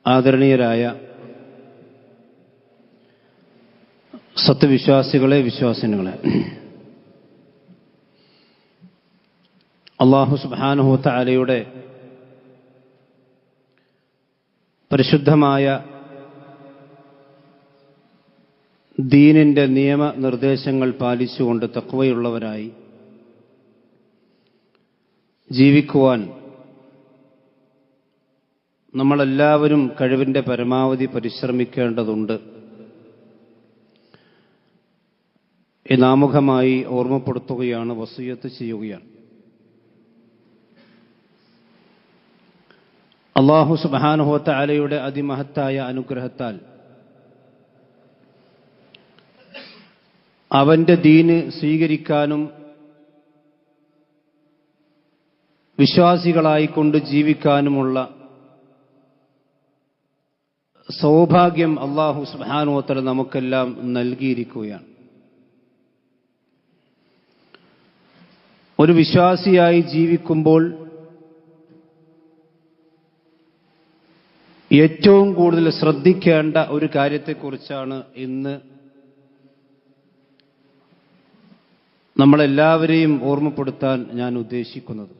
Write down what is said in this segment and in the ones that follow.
ആദരണീയരായ സത്യവിശ്വാസികളെ, വിശ്വാസിനികളെ, അല്ലാഹു സുബ്ഹാനഹു വ തആലയുടെ പരിശുദ്ധമായ ദീനിന്റെ നിയമനിർദ്ദേശങ്ങൾ പാലിച്ചുകൊണ്ട് തഖ്വയുള്ളവരായി ജീവിക്കുവാൻ നമ്മളെല്ലാവരും കഴിവിന്റെ പരമാവധി പരിശ്രമിക്കേണ്ടതുണ്ട് എന്നാമുഖമായി ഓർമ്മപ്പെടുത്തുകയാണ്, വസിയത്ത് ചെയ്യുകയാണ്. അല്ലാഹു സുബ്ഹാനഹു വ തആലയുടെ അതിമഹത്തായ അനുഗ്രഹത്താൽ അവന്റെ ദീന് സ്വീകരിക്കാനും വിശ്വാസികളായിക്കൊണ്ട് ജീവിക്കാനുമുള്ള സൗഭാഗ്യം അല്ലാഹു സുബ്ഹാനഹു വ തആല നമുക്കെല്ലാം നൽകിയിരിക്കുകയാണ്. ഒരു വിശ്വാസിയായി ജീവിക്കുമ്പോൾ ഏറ്റവും കൂടുതൽ ശ്രദ്ധിക്കേണ്ട ഒരു കാര്യത്തെക്കുറിച്ചാണ് ഇന്ന് നമ്മളെല്ലാവരെയും ഓർമ്മപ്പെടുത്താൻ ഞാൻ ഉദ്ദേശിക്കുന്നത്.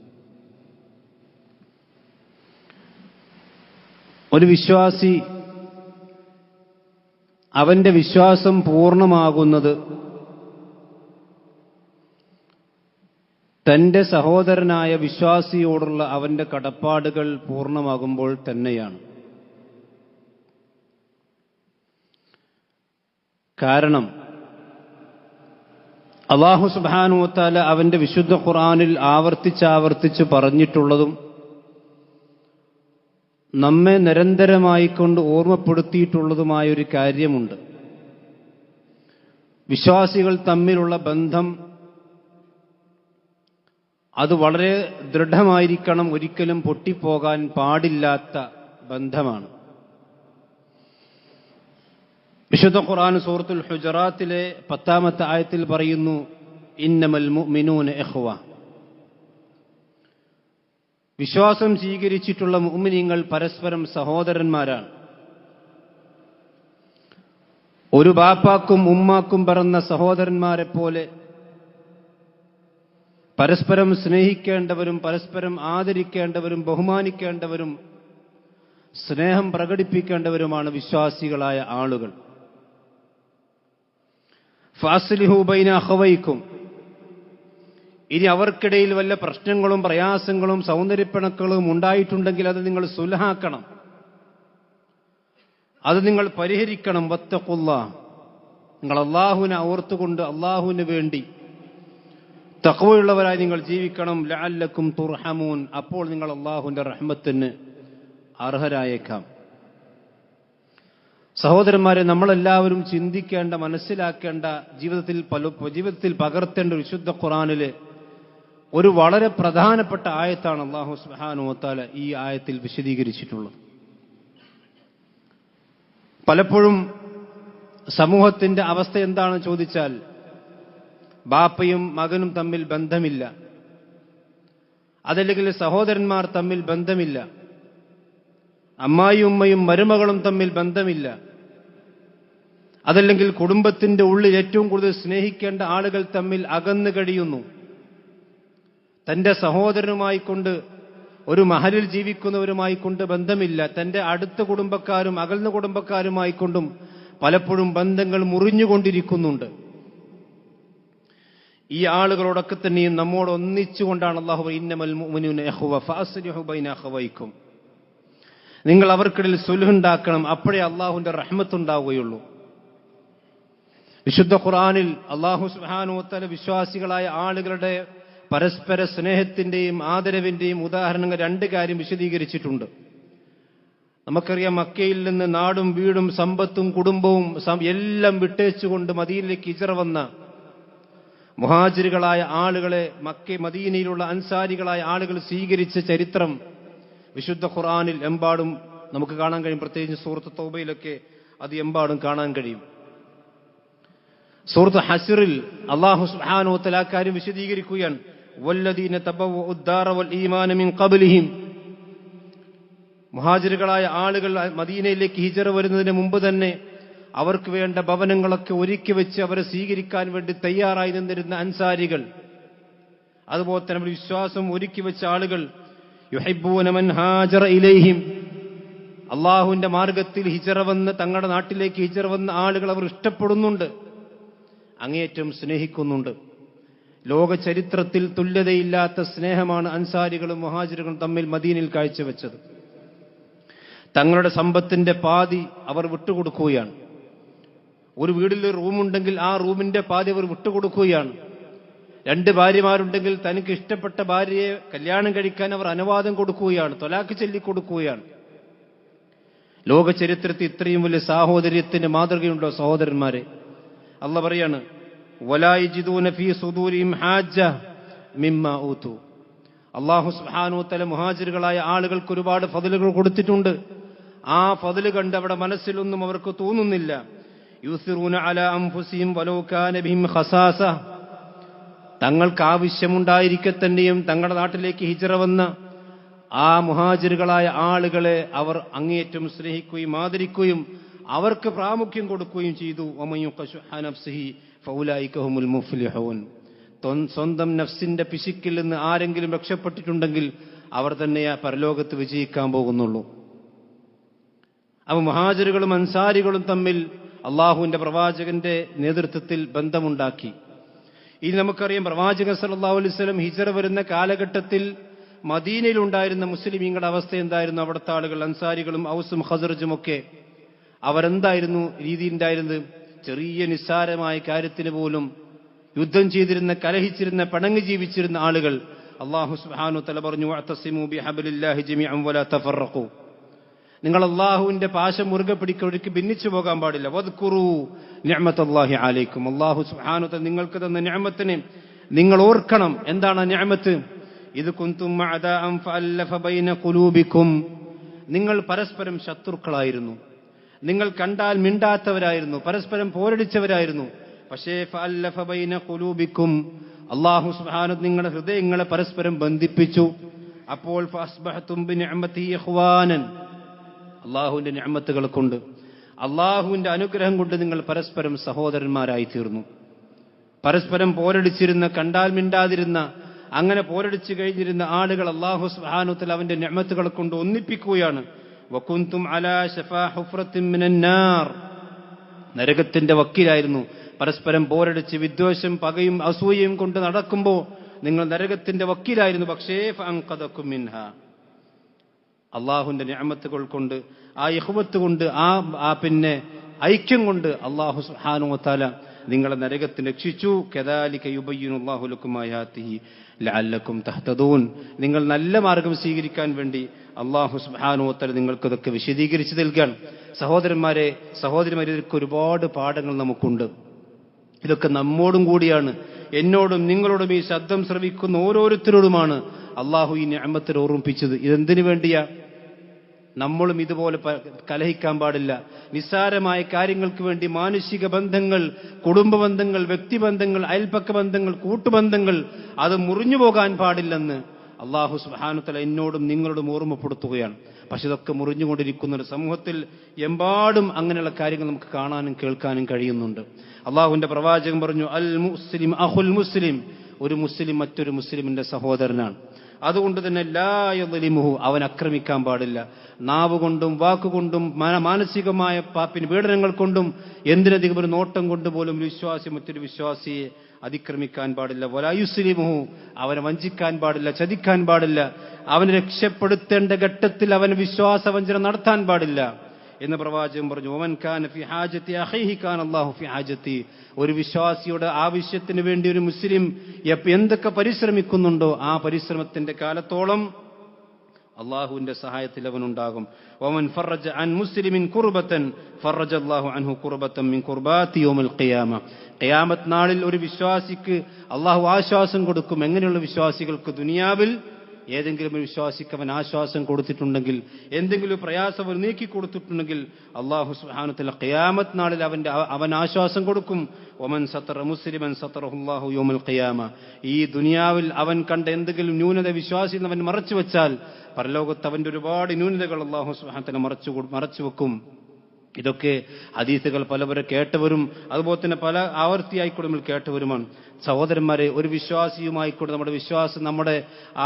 ഒരു വിശ്വാസി അവന്റെ വിശ്വാസം പൂർണ്ണമാകുന്നത് തന്റെ സഹോദരനായ വിശ്വാസിയോടുള്ള അവന്റെ കടപ്പാടുകൾ പൂർണ്ണമാകുമ്പോൾ തന്നെയാണ്. കാരണം അല്ലാഹു സുബ്ഹാനഹു വ തആല അവന്റെ വിശുദ്ധ ഖുർആനിൽ ആവർത്തിച്ചാവർത്തിച്ച് പറഞ്ഞിട്ടുള്ളതും നമ്മെ നിരന്തരമായി കൊണ്ട് ഓർമ്മപ്പെടുത്തിയിട്ടുള്ളതുമായ ഒരു കാര്യമുണ്ട്. വിശ്വാസികൾ തമ്മിലുള്ള ബന്ധം അത് വളരെ ദൃഢമായിരിക്കണം, ഒരിക്കലും പൊട്ടിപ്പോകാൻ പാടില്ലാത്ത ബന്ധമാണ്. വിശുദ്ധ ഖുർആൻ സൂറത്തുൽ ഹുജറാത്തിലെ 10-ാമത്തെ ആയത്തിൽ പറയുന്നു, ഇന്നമൽ മുഅ്മിനൂന ഇഖ്വ. വിശ്വാസം സ്വീകരിച്ചിട്ടുള്ള മുഅ്മിനീങ്ങൾ പരസ്പരം സഹോദരന്മാരാണ്. ഒരു ബാപ്പാക്കും ഉമ്മാക്കും പിറന്ന സഹോദരന്മാരെ പോലെ പരസ്പരം സ്നേഹിക്കേണ്ടവരും പരസ്പരം ആദരിക്കേണ്ടവരും ബഹുമാനിക്കേണ്ടവരും സ്നേഹം പ്രകടിപ്പിക്കേണ്ടവരുമാണ് വിശ്വാസികളായ ആളുകൾ. ഫാസ്ലിഹു ബൈന അഖവൈക്കും. ഇനി അവർക്കിടയിൽ വല്ല പ്രശ്നങ്ങളും പ്രയാസങ്ങളും സൗന്ദര്യപ്പിണക്കളും ഉണ്ടായിട്ടുണ്ടെങ്കിൽ അത് നിങ്ങൾ സുൽഹാക്കണം, അത് നിങ്ങൾ പരിഹരിക്കണം. വത്തഖുല്ലാഹ്, നിങ്ങൾ അല്ലാഹുവിനെ ഓർത്തുകൊണ്ട് അല്ലാഹുവിന് വേണ്ടി തഖ്വയുള്ളവരായി നിങ്ങൾ ജീവിക്കണം. ലഅല്ലക്കും തുർഹമൂൻ, അപ്പോൾ നിങ്ങൾ അല്ലാഹുവിന്റെ റഹ്മത്തിന് അർഹരായേക്കാം. സഹോദരന്മാരെ, നമ്മളെല്ലാവരും ചിന്തിക്കേണ്ട, മനസ്സിലാക്കേണ്ട, ജീവിതത്തിൽ പകർത്തേണ്ട വിശുദ്ധ ഖുർആനിലെ ഒരു വളരെ പ്രധാനപ്പെട്ട ആയത്താണ് അല്ലാഹു സുബ്ഹാനഹു വ തആല ഈ ആയത്തിൽ വിശദീകരിച്ചിട്ടുള്ളത്. പലപ്പോഴും സമൂഹത്തിന്റെ അവസ്ഥ എന്താണെന്ന് ചോദിച്ചാൽ, ബാപ്പയും മകനും തമ്മിൽ ബന്ധമില്ല, അതല്ലെങ്കിൽ സഹോദരന്മാർ തമ്മിൽ ബന്ധമില്ല, അമ്മായിയും ഉമ്മയും മരുമകളും തമ്മിൽ ബന്ധമില്ല, അതല്ലെങ്കിൽ കുടുംബത്തിന്റെ ഉള്ളിൽ ഏറ്റവും കൂടുതൽ സ്നേഹിക്കേണ്ട ആളുകൾ തമ്മിൽ അകന്നു കഴിയുന്നു. തന്റെ സഹോദരനുമായിക്കൊണ്ട്, ഒരു മഹലിൽ ജീവിക്കുന്നവരുമായിക്കൊണ്ട് ബന്ധമില്ല, തന്റെ അടുത്ത കുടുംബക്കാരും അകൽന്ന കുടുംബക്കാരുമായിക്കൊണ്ടും പലപ്പോഴും ബന്ധങ്ങൾ മുറിഞ്ഞുകൊണ്ടിരിക്കുന്നുണ്ട്. ഈ ആളുകളോടൊക്കെ തന്നെയും നമ്മോട് ഒന്നിച്ചുകൊണ്ടാണ് അല്ലാഹു ഇന്നമൽ മുഅ്മിനൂന ഇഖ്വ ഫഅസ്ലിഹു ബൈന അഖവൈക്കും. നിങ്ങൾ അവർക്കിടയിൽ സുൽഹുണ്ടാക്കണം, അപ്പോഴേ അല്ലാഹുവിന്റെ റഹ്മത്ത് ഉണ്ടാവുകയുള്ളൂ. വിശുദ്ധ ഖുർആനിൽ അല്ലാഹു സുബ്ഹാനഹു വ തആല വിശ്വാസികളായ ആളുകളുടെ പരസ്പര സ്നേഹത്തിന്റെയും ആദരവിന്റെയും ഉദാഹരണങ്ങൾ രണ്ട് കാര്യം വിശദീകരിച്ചിട്ടുണ്ട്. നമുക്കറിയാം, മക്കയിൽ നിന്ന് നാടും വീടും സമ്പത്തും കുടുംബവും എല്ലാം വിട്ടേച്ചുകൊണ്ട് മദീനയിലേക്ക് ഹിജ്റ വന്ന മുഹാജിറുകളായ ആളുകളെ മദീനയിലുള്ള അൻസാരികളായ ആളുകൾ സ്വീകരിച്ച ചരിത്രം വിശുദ്ധ ഖുർആനിൽ എമ്പാടും നമുക്ക് കാണാൻ കഴിയും. പ്രത്യേകിച്ച് സൂറത്ത് തൗബയിലൊക്കെ അത് എമ്പാടും കാണാൻ കഴിയും. സൂറത്ത് ഹശ്റിൽ അല്ലാഹു സുബ്ഹാനഹു വ തആല കാര്യം വിശദീകരിക്കുകയാണ്. വല്ലദീന തബവ്വഉദ്ദാറ വൽ ഈമാന മിൻ ഖബ്ലിഹിം, മുഹാജിറുകളായ ആളുകൾ മദീനയിലേക്ക് ഹിജറ വരുന്നതിന് മുമ്പ് തന്നെ അവർക്ക് വേണ്ട ഭവനങ്ങളൊക്കെ ഒരുക്കി വെച്ച് അവരെ സ്വീകരിക്കാൻ വേണ്ടി തയ്യാറായി നിന്നിരുന്ന അൻസാരികൾ, അതുപോലെ തന്നെ വിശ്വാസം ഒരുക്കി വെച്ച ആളുകൾ, യുഹിബ്ബൂന മൻ ഹാജറ ഇലൈഹിം, അള്ളാഹുവിന്റെ മാർഗത്തിൽ ഹിജറ വന്ന് തങ്ങളുടെ നാട്ടിലേക്ക് ഹിജറ വന്ന ആളുകൾ അവർ ഇഷ്ടപ്പെടുന്നുണ്ട്, അങ്ങേയറ്റം സ്നേഹിക്കുന്നുണ്ട്. ലോക ചരിത്രത്തിൽ തുല്യതയില്ലാത്ത സ്നേഹമാണ് അൻസാരികളും മുഹാജിറുകളും തമ്മിൽ മദീനയിൽ കാഴ്ചവെച്ചത്. തങ്ങളുടെ സമ്പത്തിന്റെ പാതി അവർ വിട്ടുകൊടുക്കുകയാണ്. ഒരു വീട്ടിൽ റൂമുണ്ടെങ്കിൽ ആ റൂമിന്റെ പാതി അവർ വിട്ടുകൊടുക്കുകയാണ്. 2 ഭാര്യമാരുണ്ടെങ്കിൽ തനിക്ക് ഇഷ്ടപ്പെട്ട ഭാര്യയെ കല്യാണം കഴിക്കാൻ അവർ അനുവാദം കൊടുക്കുകയാണ്, തൊലാക്ക് ചൊല്ലിക്കൊടുക്കുകയാണ്. ലോക ചരിത്രത്തിൽ ഇത്രയും വലിയ സാഹോദര്യത്തിന്റെ മാതൃകയുണ്ടോ സഹോദരന്മാരെ? അല്ലാഹു പറയാണ്, വലാ യജിദൂന ഫീ സുദൂരിഹിം ഹാജ്ജ മിമ്മാ ഊതു. അല്ലാഹു സുബ്ഹാനഹു വ തആല മുഹാജിറുകളായ ആളുകൾക്ക് ഒരുപാട് ഫضലുകൾ കൊടുത്തിട്ടുണ്ട്. ആ ഫضല് കണ്ട് അവിടെ മനസ്സിലൊന്നും അവർക്ക് തോന്നുന്നില്ല. യുസിറൂന അലാ അൻഫുസിഹിം വലൗ കാന ബിഹിം ഖസാസ. തങ്ങൾക്ക് ആവശ്യമുണ്ടായിരിക്കെ തന്നെയും തങ്ങളുടെ നാട്ടിലേക്ക് ഹിജറ വന്ന ആ മുഹാജിറുകളായ ആളുകളെ അവർ അങ്ങേയറ്റം സ്നേഹിക്കുകയും ആദരിക്കുകയും അവർക്ക് പ്രാമുഖ്യം കൊടുക്കുകയും ചെയ്തു. വമൻ യുഖശുഹ നഫ്സിഹി ഫൗലൈക ഹുമുൽ മുഫ്ലിഹൂൻ. സ്വന്തം നഫ്സിന്റെ പിശുക്കിൽ നിന്ന് ആരെങ്കിലും രക്ഷപ്പെട്ടിട്ടുണ്ടെങ്കിൽ അവർ തന്നെ പരലോകത്ത് വിജയിക്കാൻ പോകുന്നുള്ളൂ. അപ്പോൾ മുഹാജിറുകളും അൻസാരികളും തമ്മിൽ അള്ളാഹുവിന്റെ പ്രവാചകന്റെ നേതൃത്വത്തിൽ ബന്ധമുണ്ടാക്കി. ഇനി നമുക്കറിയാം, പ്രവാചകൻ സല്ലല്ലാഹു അലൈഹി വസല്ലം ഹിജറ വരുന്ന കാലഘട്ടത്തിൽ മദീനയിലുണ്ടായിരുന്ന മുസ്ലിമീങ്ങളുടെ അവസ്ഥ എന്തായിരുന്നു? അവിടുത്തെ ആളുകൾ, അൻസാരികളും ഔസും ഖസറജും ഒക്കെ അവരെന്തായിരുന്നു രീതി ഉണ്ടായിരുന്നത്? ചെറിയ നിസ്സാരമായ കാര്യത്തിന് പോലും യുദ്ധം ചെയ്തിരുന്ന, കലഹിച്ചിരുന്ന, പിണങ്ങി ജീവിച്ചിരുന്ന ആളുകൾ. അല്ലാഹു സുബ്ഹാനഹു വ തആല പറഞ്ഞു, വഅതസിമു ബിഹബ്ലില്ലാഹി ജമീഅൻ വലാ തഫറഖു. നിങ്ങൾ അള്ളാഹുവിന്റെ പാശം മുറുകെ പിടിക്കൊടുക്കി ഭിന്നിച്ചു പോകാൻ പാടില്ല. വദ്കുറൂ നിഅമത്തല്ലാഹി അലൈക്കും. അല്ലാഹു സുബ്ഹാനഹു വ തആല നിങ്ങൾക്ക് തന്ന നിഅമത്തിനെ നിങ്ങൾ ഓർക്കണം. എന്താണ് നിഅമത്ത്? ഇത് കുന്തും അഅദാഅൻ ഫഅല്ലഫ ബൈന ഖുലൂബിക്കും. നിങ്ങൾ പരസ്പരം ശത്രുക്കളായിരുന്നു, നിങ്ങൾ കണ്ടാൽ മിണ്ടാത്തവരായിരുന്നു, പരസ്പരം പോരടിച്ചവരായിരുന്നു. പക്ഷേ ഫഅല്ലഫ ബൈന ഖുലൂബിക്കും, അല്ലാഹു സുബ്ഹാനഹു നിങ്ങളുടെ ഹൃദയങ്ങളെ പരസ്പരം ബന്ധിപ്പിച്ചു. അപ്പോൾ ഫഅസ്ബഹതും ബിനിഅമതിഹി ഇഖ്വാനൻ. അള്ളാഹുവിന്റെ നിഅമത്തുകൾ കൊണ്ട്, അള്ളാഹുവിന്റെ അനുഗ്രഹം കൊണ്ട് നിങ്ങൾ പരസ്പരം സഹോദരന്മാരായി തീർന്നു. പരസ്പരം പോരടിച്ചിരുന്ന, കണ്ടാൽ മിണ്ടാതിരുന്ന, അങ്ങനെ പോരടിച്ചു കഴിഞ്ഞിരുന്ന ആളുകൾ അല്ലാഹു സുബ്ഹാനഹു വ തആല അവന്റെ നിഅമത്തുകൾ കൊണ്ട് ഒന്നിപ്പിക്കുകയാണ്. വകുന്തും അലാ ശഫാ ഹുഫ്റത്തിൻ മിനൻ നാർ. നരകത്തിന്റെ വക്കിലായിരുന്നു. പരസ്പരം പോരടിച്ച് വിദ്വേഷം, പകയും അസൂയയും കൊണ്ട് നടക്കുമ്പോൾ നിങ്ങൾ നരകത്തിന്റെ വക്കിലായിരുന്നു. പക്ഷേ ഫഅൻഖദകും മിൻഹാ. അള്ളാഹുവിന്റെ നിഅമത്തുകൾ കൊണ്ട്, ആ ഇഖ്വത്ത് കൊണ്ട്, ആ പിന്നെ ഐക്യം കൊണ്ട് അല്ലാഹു സുബ്ഹാനഹു വ തആല നിങ്ങളെ നരകത്തിൽ രക്ഷിച്ചു. കദാലിക യുബയ്യിനുല്ലാഹു ലക്കും ആയാതിഹി ലഅല്ലക്കും തഹ്തദൂൻ. നിങ്ങൾ നല്ല മാർഗം സ്വീകരിക്കാൻ വേണ്ടി അല്ലാഹു സുബ്ഹാനഹു വ തആല നിങ്ങൾക്ക് ഇതൊക്കെ വിശദീകരിച്ചു നൽകാൻ. സഹോദരന്മാരെ, സഹോദരിമാരെ, ഇതൊക്കെ ഒരുപാട് പാഠങ്ങൾ നമുക്കുണ്ട്. ഇതൊക്കെ നമ്മോടും കൂടിയാണ്, എന്നോടും നിങ്ങളോടും ഈ ശബ്ദം ശ്രവിക്കുന്ന ഓരോരുത്തരോടുമാണ് അള്ളാഹു ഈ നിഅമത്തിനെ ഓർമ്മിപ്പിച്ചത്. ഇതെന്തിനു വേണ്ടിയാ? നമ്മളും ഇതുപോലെ കലഹിക്കാൻ പാടില്ല. നിസ്സാരമായ കാര്യങ്ങൾക്ക് വേണ്ടി മാനുഷിക ബന്ധങ്ങൾ, കുടുംബ ബന്ധങ്ങൾ, വ്യക്തിബന്ധങ്ങൾ, അയൽപക്ക ബന്ധങ്ങൾ, കൂട്ടുബന്ധങ്ങൾ അത് മുറിഞ്ഞു പോകാൻ പാടില്ലെന്ന് അല്ലാഹു സുബ്ഹാനഹു വ തആല എന്നോടും നിങ്ങളോടും ഓർമ്മപ്പെടുത്തുകയാണ്. പക്ഷെ ഇതൊക്കെ മുറിഞ്ഞുകൊണ്ടിരിക്കുന്ന ഒരു സമൂഹത്തിൽ എമ്പാടും അങ്ങനെയുള്ള കാര്യങ്ങൾ നമുക്ക് കാണാനും കേൾക്കാനും കഴിയുന്നുണ്ട്. അള്ളാഹുവിന്റെ പ്രവാചകൻ പറഞ്ഞു, അൽ മുസ്ലിം അഖുൽ മുസ്ലിം. ഒരു മുസ്ലിം മറ്റൊരു മുസ്ലിമിന്റെ സഹോദരനാണ്. അതുകൊണ്ട് തന്നെ ലാ യദ്ലിമുഹു, അവൻ ആക്രമിക്കാൻ പാടില്ല. നാവ് കൊണ്ടും വാക്കുകൊണ്ടും മാനസികമായ പീഡനങ്ങൾ കൊണ്ടും എന്തിനധികം ഒരു നോട്ടം കൊണ്ട് പോലും ഒരു വിശ്വാസി മറ്റൊരു വിശ്വാസിയെ അതിക്രമിക്കാൻ പാടില്ല. വലാ യുസ്ലിമുഹു, അവനെ വഞ്ചിക്കാൻ പാടില്ല, ചതിക്കാൻ പാടില്ല. അവനെ രക്ഷപ്പെടുത്തേണ്ട ഘട്ടത്തിൽ അവൻ വിശ്വാസവഞ്ചന നടത്താൻ പാടില്ല എന്ന് പ്രവാചകൻ പറഞ്ഞു. വമൻ കാന ഫി ഹാജതി അഖീഹി കാന അല്ലാഹു ഫി ഹാജതി. ഒരു വിശ്വാസിയുടെ ആവശ്യത്തിന് വേണ്ടി ഒരു മുസ്ലിം എന്തൊക്കെ പരിശ്രമിക്കുന്നുണ്ടോ ആ പരിശ്രമത്തിന്റെ കാലത്തോളം അള്ളാഹുവിന്റെ സഹായത്തിൽ അവനുണ്ടാകും. വമൻ ഫറജ അൻ മുസ്ലിമിൻ കുർബതൻ ഫറജ അല്ലാഹു അൻഹു കുർബതൻ മിൻ കുർബാതി യൗമിൽ ഖിയാമ. ഖിയാമത്ത് നാളിൽ ഒരു വിശ്വാസിക്ക് അള്ളാഹു ആശ്വാസം കൊടുക്കും. എങ്ങനെയുള്ള വിശ്വാസികൾക്ക്? ദുനിയാവിൽ ഏതെങ്കിലും ഒരു വിശ്വാസിക്ക് അവൻ ആശ്വാസം കൊടുത്തിട്ടുണ്ടെങ്കിൽ, എന്തെങ്കിലും പ്രയാസം അവൻ നീക്കി കൊടുത്തിട്ടുണ്ടെങ്കിൽ അല്ലാഹു സുബ്ഹാനഹു വ തആല ഖിയാമത്ത് നാളിൽ അവൻ ആശ്വാസം കൊടുക്കും. വമൻ സത്തറ മുസ്ലിമൻ സത്തറഹുല്ലാഹു യൗമൽ ഖിയാമ. ഈ ദുനിയാവിൽ അവൻ കണ്ട എന്തെങ്കിലും ന്യൂനത വിശ്വാസിയിൽ അവൻ മറച്ചു വെച്ചാൽ പരലോകത്ത് അവന്റെ ഒരുപാട് ന്യൂനതകൾ അല്ലാഹു സുബ്ഹാനഹു വ തആല മറച്ചു വെക്കും. ഇതൊക്കെ ഹദീസുകൾ പലവരെ കേട്ടവരും അതുപോലെ തന്നെ പല ആവർത്തിയായിക്കൂടെ നമ്മൾ കേട്ടവരുമാണ്. സഹോദരന്മാരെ, ഒരു വിശ്വാസിയുമായിക്കൂടെ നമ്മുടെ വിശ്വാസം, നമ്മുടെ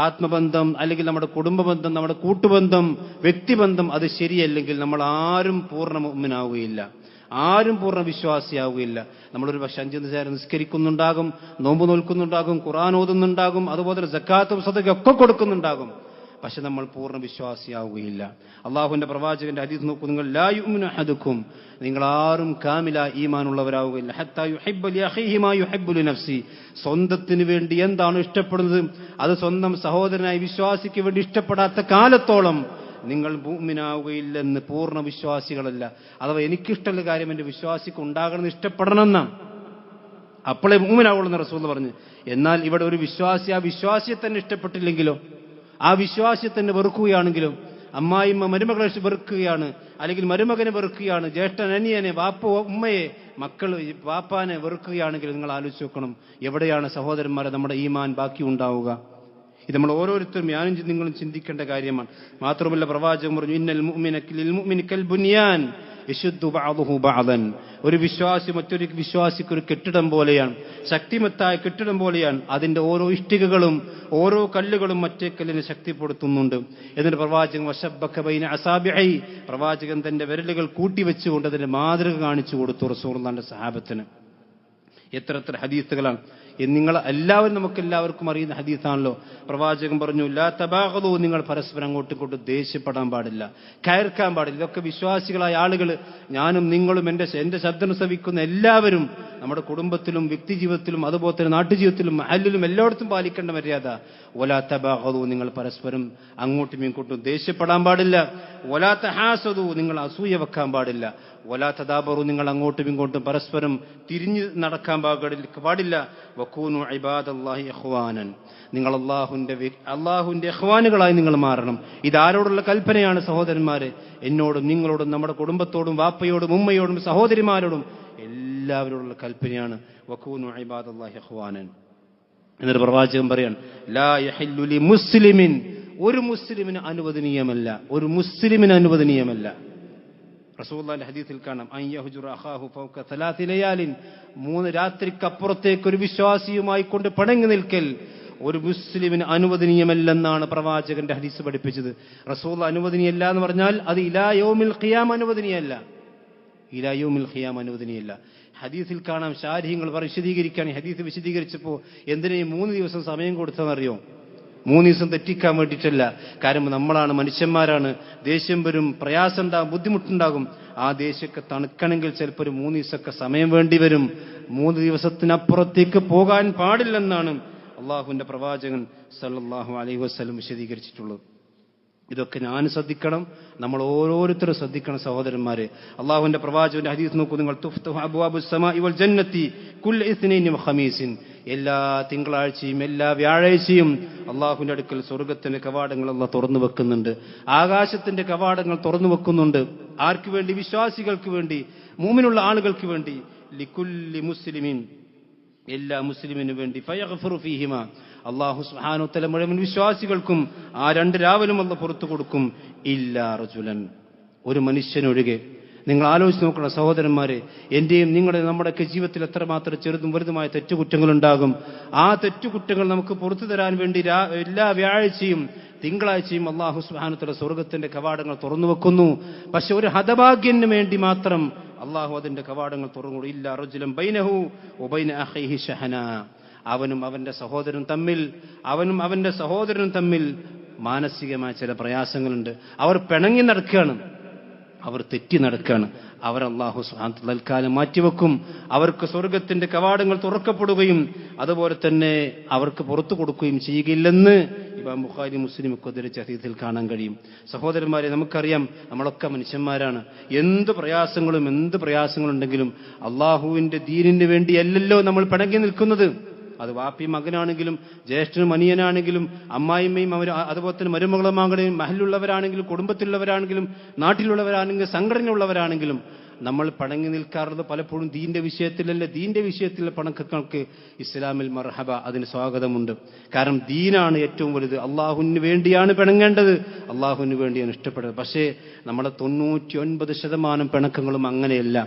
ആത്മബന്ധം അല്ലെങ്കിൽ നമ്മുടെ കുടുംബബന്ധം, നമ്മുടെ കൂട്ടുബന്ധം, വ്യക്തിബന്ധം അത് ശരിയല്ലെങ്കിൽ നമ്മൾ ആരും പൂർണ്ണ മുഅ്മിനാവുകയില്ല, ആരും പൂർണ്ണ വിശ്വാസിയാവുകയില്ല. നമ്മളൊരു പക്ഷെ 5 നേരം നിസ്കരിക്കുന്നുണ്ടാകും, നോമ്പ് നോൽക്കുന്നുണ്ടാകും, ഖുർആൻ ഓതുന്നുണ്ടാകും, അതുപോലെ തന്നെ സക്കാത്തും സദഖയും ഒക്കെ കൊടുക്കുന്നുണ്ടാകും. പക്ഷെ നമ്മൾ പൂർണ്ണ വിശ്വാസിയാവുകയില്ല. അള്ളാഹുവിന്റെ പ്രവാചകന്റെ ഹദീസ് നോക്കൂ നിങ്ങൾ. ലാ യുഅ്മിനു അഹദുക്കും, നിങ്ങൾ ആരും കാമില ഈമാനുള്ളവരാവുകയില്ല. ഹത്താ യുഹിബ്ബു ലിഅഖീഹി മാ യുഹിബ്ബു ലിനഫ്സി, സ്വന്തത്തിന് വേണ്ടി എന്താണ് ഇഷ്ടപ്പെടുന്നത് അത് സ്വന്തം സഹോദരനായ വിശ്വാസിക്ക് വേണ്ടി ഇഷ്ടപ്പെടാത്ത കാലത്തോളം നിങ്ങൾ മുഅ്മിനാവുകയില്ലെന്ന് പൂർണ്ണ വിശ്വാസികളല്ല. അഥവാ എനിക്കിഷ്ടമുള്ള കാര്യം എന്റെ വിശ്വാസിക്ക് ഉണ്ടാകണമെന്ന് ഇഷ്ടപ്പെടണമെന്ന അപ്പോഴേ മുഅ്മിനാവുള്ളൂ എന്ന് റസൂൽ പറഞ്ഞു. എന്നാൽ ഇവിടെ ഒരു വിശ്വാസി ആ വിശ്വാസിയെ തന്നെ ഇഷ്ടപ്പെട്ടില്ലെങ്കിലോ, ആ വിശ്വാസിയെ തന്നെ വെറുക്കുകയാണെങ്കിലും, അമ്മായിമ്മ മരുമകളെ വെറുക്കുകയാണ്, അല്ലെങ്കിൽ മരുമകനെ വെറുക്കുകയാണ്, ജ്യേഷ്ഠൻ അനിയനെ, വാപ്പ ഉമ്മയെ, മക്കൾ വാപ്പാനെ വെറുക്കുകയാണെങ്കിൽ നിങ്ങൾ ആലോചിച്ച് നോക്കണം, എവിടെയാണ് സഹോദരന്മാരെ നമ്മുടെ ഈമാൻ ബാക്കി ഉണ്ടാവുക? ഇത് നമ്മൾ ഓരോരുത്തരും ഞാനും നിങ്ങളും ചിന്തിക്കേണ്ട കാര്യമാണ്. മാത്രമല്ല പ്രവാചകൻ പറഞ്ഞു, ഇന്നൽ മുഅ്മിന ലിൽ മുഅ്മിനി കൽ ബുനിയാൻ യശുദ്ദു ബഅദുഹു ബഅദൻ. ഒരു വിശ്വാസി മറ്റൊരു വിശ്വാസിക്ക് ഒരു കെട്ടിടം പോലെയാണ്, ശക്തിമത്തായ കെട്ടിടം പോലെയാണ്. അതിന്റെ ഓരോ ഇഷ്ടികകളും ഓരോ കല്ലുകളും മറ്റേ കല്ലിനെ ശക്തിപ്പെടുത്തുന്നുണ്ട്. എന്നിട്ട് പ്രവാചകൻ വശബ്ബക ബൈന അസാബിഇ, പ്രവാചകൻ തന്റെ വിരലുകൾ കൂട്ടിവെച്ചുകൊണ്ട് അതിന്റെ മാതൃക കാണിച്ചു കൊടുത്തു റസൂലുള്ളാഹിന്റെ സഹാബത്തിന്. എത്ര ഹദീസുകളാണ്! നിങ്ങൾ എല്ലാവരും നമുക്കെല്ലാവർക്കും അറിയുന്ന ഹദീസാണല്ലോ. പ്രവാചകൻ പറഞ്ഞു, ലാ തബാഗദു, നിങ്ങൾ പരസ്പരം അങ്ങോട്ടും ഇങ്ങോട്ടും ദേഷ്യപ്പെടാൻ പാടില്ല, കയർക്കാൻ പാടില്ല. ഇതൊക്കെ വിശ്വാസികളായ ആളുകൾ, ഞാനും നിങ്ങളും എന്റെ ശബ്ദം ശ്രവിക്കുന്ന എല്ലാവരും നമ്മുടെ കുടുംബത്തിലും വ്യക്തി ജീവിതത്തിലും അതുപോലെ തന്നെ നാട്ടുജീവിതത്തിലും മഹല്ലിലും എല്ലായിടത്തും പാലിക്കേണ്ട മര്യാദ. വലാ തബാഗദു, നിങ്ങൾ പരസ്പരം അങ്ങോട്ടും ഇങ്ങോട്ടും ദേഷ്യപ്പെടാൻ പാടില്ല. വലാ തഹാസദു, നിങ്ങൾ അസൂയ വെക്കാൻ പാടില്ല. വലാ തദാബറു, നിങ്ങൾ അങ്ങോട്ടും ഇങ്ങോട്ടും പരസ്പരം തിരിഞ്ഞു നടക്കാൻ പാടില്ല. വകൂനു ഇബാദല്ലാഹി ഇഖ്വാനൻ, നിങ്ങൾ അല്ലാഹുവിന്റെ ഇഖ്വാനുകളായി നിങ്ങൾ മാറണം. ഇതാരോടുള്ള കൽപ്പനയാണ് സഹോദരന്മാരെ? എന്നോടും നിങ്ങളോടും നമ്മുടെ കുടുംബത്തോടും വാപ്പയോടും ഉമ്മയോടും സഹോദരിമാരോടും എല്ലാവരോടുള്ള കൽപ്പനയാണ്. വകൂനു ഇബാദല്ലാഹി ഇഖ്വാനൻ. എന്നിട്ട് പ്രവാചകൻ പറയാണ്, ലാ യഹില്ലു ലി മുസ്ലിമിൻ, ഒരു മുസ്ലിമിന് അനുവദനീയമല്ല, ഒരു മുസ്ലിമിന് അനുവദനീയമല്ല. റസൂലുള്ളാഹിന്റെ ഹദീസിൽ കാണാം, അൻ യഹ്ജുറ അഖാഹു ഫൗക 3 ലയാലിൻ, 3 രാത്രിക്കപ്പുറത്തേക്ക് ഒരു വിശ്വാസിയുമായി കൊണ്ട് പണങ്ങി നിൽക്കൽ ഒരു മുസ്ലിമിന് അനുവദനീയമല്ലെന്നാണ് പ്രവാചകന്റെ ഹദീസ് പഠിപ്പിച്ചത്. റസൂലുള്ളാഹി അനുവദനീയല്ല എന്ന് പറഞ്ഞാൽ അത് ഇലാ യൗമിൽ ഖിയാമ അനുവദനീയമല്ല, ഇലാ യൗമിൽ ഖിയാമ അനുവദനീയമല്ല. ഹദീസിൽ കാണാം, ശാരീഹ്യങ്ങൾ വിശദീകരിക്കാൻ ഹദീസ് വിശദീകരിച്ചപ്പോൾ എന്തിനാ 3 ദിവസം സമയം കൊടുത്തതെന്നറിയോ? 3 ദിവസം തെറ്റിക്കാൻ വേണ്ടിയിട്ടല്ല. കാരണം നമ്മളാണ്, മനുഷ്യന്മാരാണ്, ദേഷ്യം വരും, പ്രയാസം ഉണ്ടാകും, ബുദ്ധിമുട്ടുണ്ടാകും. ആ ദേഷ്യമൊക്കെ തണുക്കണമെങ്കിൽ ചിലപ്പോൾ ഒരു 3 ദിവസമൊക്കെ സമയം വേണ്ടി വരും. 3 ദിവസത്തിനപ്പുറത്തേക്ക് പോകാൻ പാടില്ലെന്നാണ് അള്ളാഹുവിന്റെ പ്രവാചകൻ സല്ലല്ലാഹു അലൈഹി വസല്ലം വിശദീകരിച്ചിട്ടുള്ളത്. ഇതൊക്കെ ഞാൻ ശ്രദ്ധിക്കണം, നമ്മൾ ഓരോരുത്തരും ശ്രദ്ധിക്കണം സഹോദരന്മാരെ. അള്ളാഹുവിന്റെ പ്രവാചകന്റെ ഹദീസ് നോക്കൂ നിങ്ങൾ. തുഫ്തഹു അബ്വാബുസ് സമാഇ വൽ ജന്നത്തി കുല്ല ഇസ്നൈനി വ ഖമീസിൻ, എല്ലാ തിങ്കളാഴ്ചയും എല്ലാ വ്യാഴാഴ്ചയും അള്ളാഹുവിന്റെ അടുക്കൽ സ്വർഗത്തിന്റെ കവാടങ്ങൾ അള്ളാഹ് തുറന്നു വെക്കുന്നുണ്ട്, ആകാശത്തിന്റെ കവാടങ്ങൾ തുറന്നു വെക്കുന്നുണ്ട്. ആർക്ക് വേണ്ടി? വിശ്വാസികൾക്ക് വേണ്ടി, മുഅ്മിനുള്ള ആളുകൾക്ക് വേണ്ടി. ലികുല്ലി മുസ്ലിമിൻ, എല്ലാ മുസ്ലിമിനു വേണ്ടി. ഫയഗ്ഫിറു ഫീഹിമ, അല്ലാഹു സുബ്ഹാനഹു വ തആല മുഴുവൻ വിശ്വാസികൾക്കും ആ 2 രാവിലും അല്ലാഹു പുറത്തു കൊടുക്കും. ഇല്ലാ റജുലൻ, ഒരു മനുഷ്യനൊഴികെ. നിങ്ങൾ ആലോചിച്ച് നോക്കണം സഹോദരന്മാരെ, എന്റെയും നിങ്ങളുടെ നമ്മുടെയൊക്കെ ജീവിതത്തിൽ എത്രമാത്രം ചെറുതും വലുതുമായ തെറ്റുകുറ്റങ്ങളുണ്ടാകും. ആ തെറ്റുകുറ്റങ്ങൾ നമുക്ക് പുറത്തു തരാൻ വേണ്ടി എല്ലാ വ്യാഴാഴ്ചയും തിങ്കളാഴ്ചയും അല്ലാഹു സുബ്ഹാനഹു വ തആല സ്വർഗത്തിന്റെ കവാടങ്ങൾ തുറന്നു വെക്കുന്നു. പക്ഷെ ഒരു ഹതഭാഗ്യന് വേണ്ടി മാത്രം അള്ളാഹു അതിന്റെ കവാടങ്ങൾ തുറന്നു. ഇല്ല റജുലൻ ബൈനഹു വബൈന അഖീഹി ഷഹന, അവനും അവന്റെ സഹോദരനും തമ്മിൽ മാനസികമായ ചില പ്രയാസങ്ങളുണ്ട്. അവർ പിണങ്ങി നടക്കുകയാണ്, അവർ തെറ്റി നടക്കുകയാണ്. അവർ അല്ലാഹു സുബ്ഹാനഹു വ തആല തൽക്കാലം മാറ്റിവെക്കും. അവർക്ക് സ്വർഗത്തിന്റെ കവാടങ്ങൾ തുറക്കപ്പെടുകയും അതുപോലെ തന്നെ അവർക്ക് പുറത്തു കൊടുക്കുകയും ചെയ്യുകയില്ലെന്ന് ഇമാം ബുഖാരി മുസ്ലിം ഒക്കെ ഉദ്ധരിച്ച ഹദീസിൽ കാണാൻ കഴിയും. സഹോദരന്മാരെ, നമുക്കറിയാം നമ്മളൊക്കെ മനുഷ്യന്മാരാണ്. എന്ത് പ്രയാസങ്ങളുണ്ടെങ്കിലും അള്ളാഹുവിന്റെ ദീനിന് വേണ്ടിയല്ലല്ലോ നമ്മൾ പിണങ്ങി നിൽക്കുന്നത്. അത് വാപ്പി മകനാണെങ്കിലും ജ്യേഷ്ഠനും അനിയനാണെങ്കിലും അമ്മായിമ്മയും അവർ അതുപോലെ തന്നെ മരുമകളുമാണെങ്കിലും മഹലുള്ളവരാണെങ്കിലും കുടുംബത്തിലുള്ളവരാണെങ്കിലും നാട്ടിലുള്ളവരാണെങ്കിലും സംഘടനയുള്ളവരാണെങ്കിലും നമ്മൾ പണങ്ങി നിൽക്കാറുള്ളത് പലപ്പോഴും ദീന്റെ വിഷയത്തിലല്ല. ദീന്റെ വിഷയത്തിലെ പണക്കങ്ങൾക്ക് ഇസ്ലാമിൽ മർഹബ, അതിന് സ്വാഗതമുണ്ട്. കാരണം ദീനാണ് ഏറ്റവും വലുത്. അള്ളാഹുവിന് വേണ്ടിയാണ് പിണങ്ങേണ്ടത്, അള്ളാഹുവിന് വേണ്ടിയാണ് ഇഷ്ടപ്പെടുന്നത്. പക്ഷേ നമ്മുടെ 99% പിണക്കങ്ങളും അങ്ങനെയല്ല.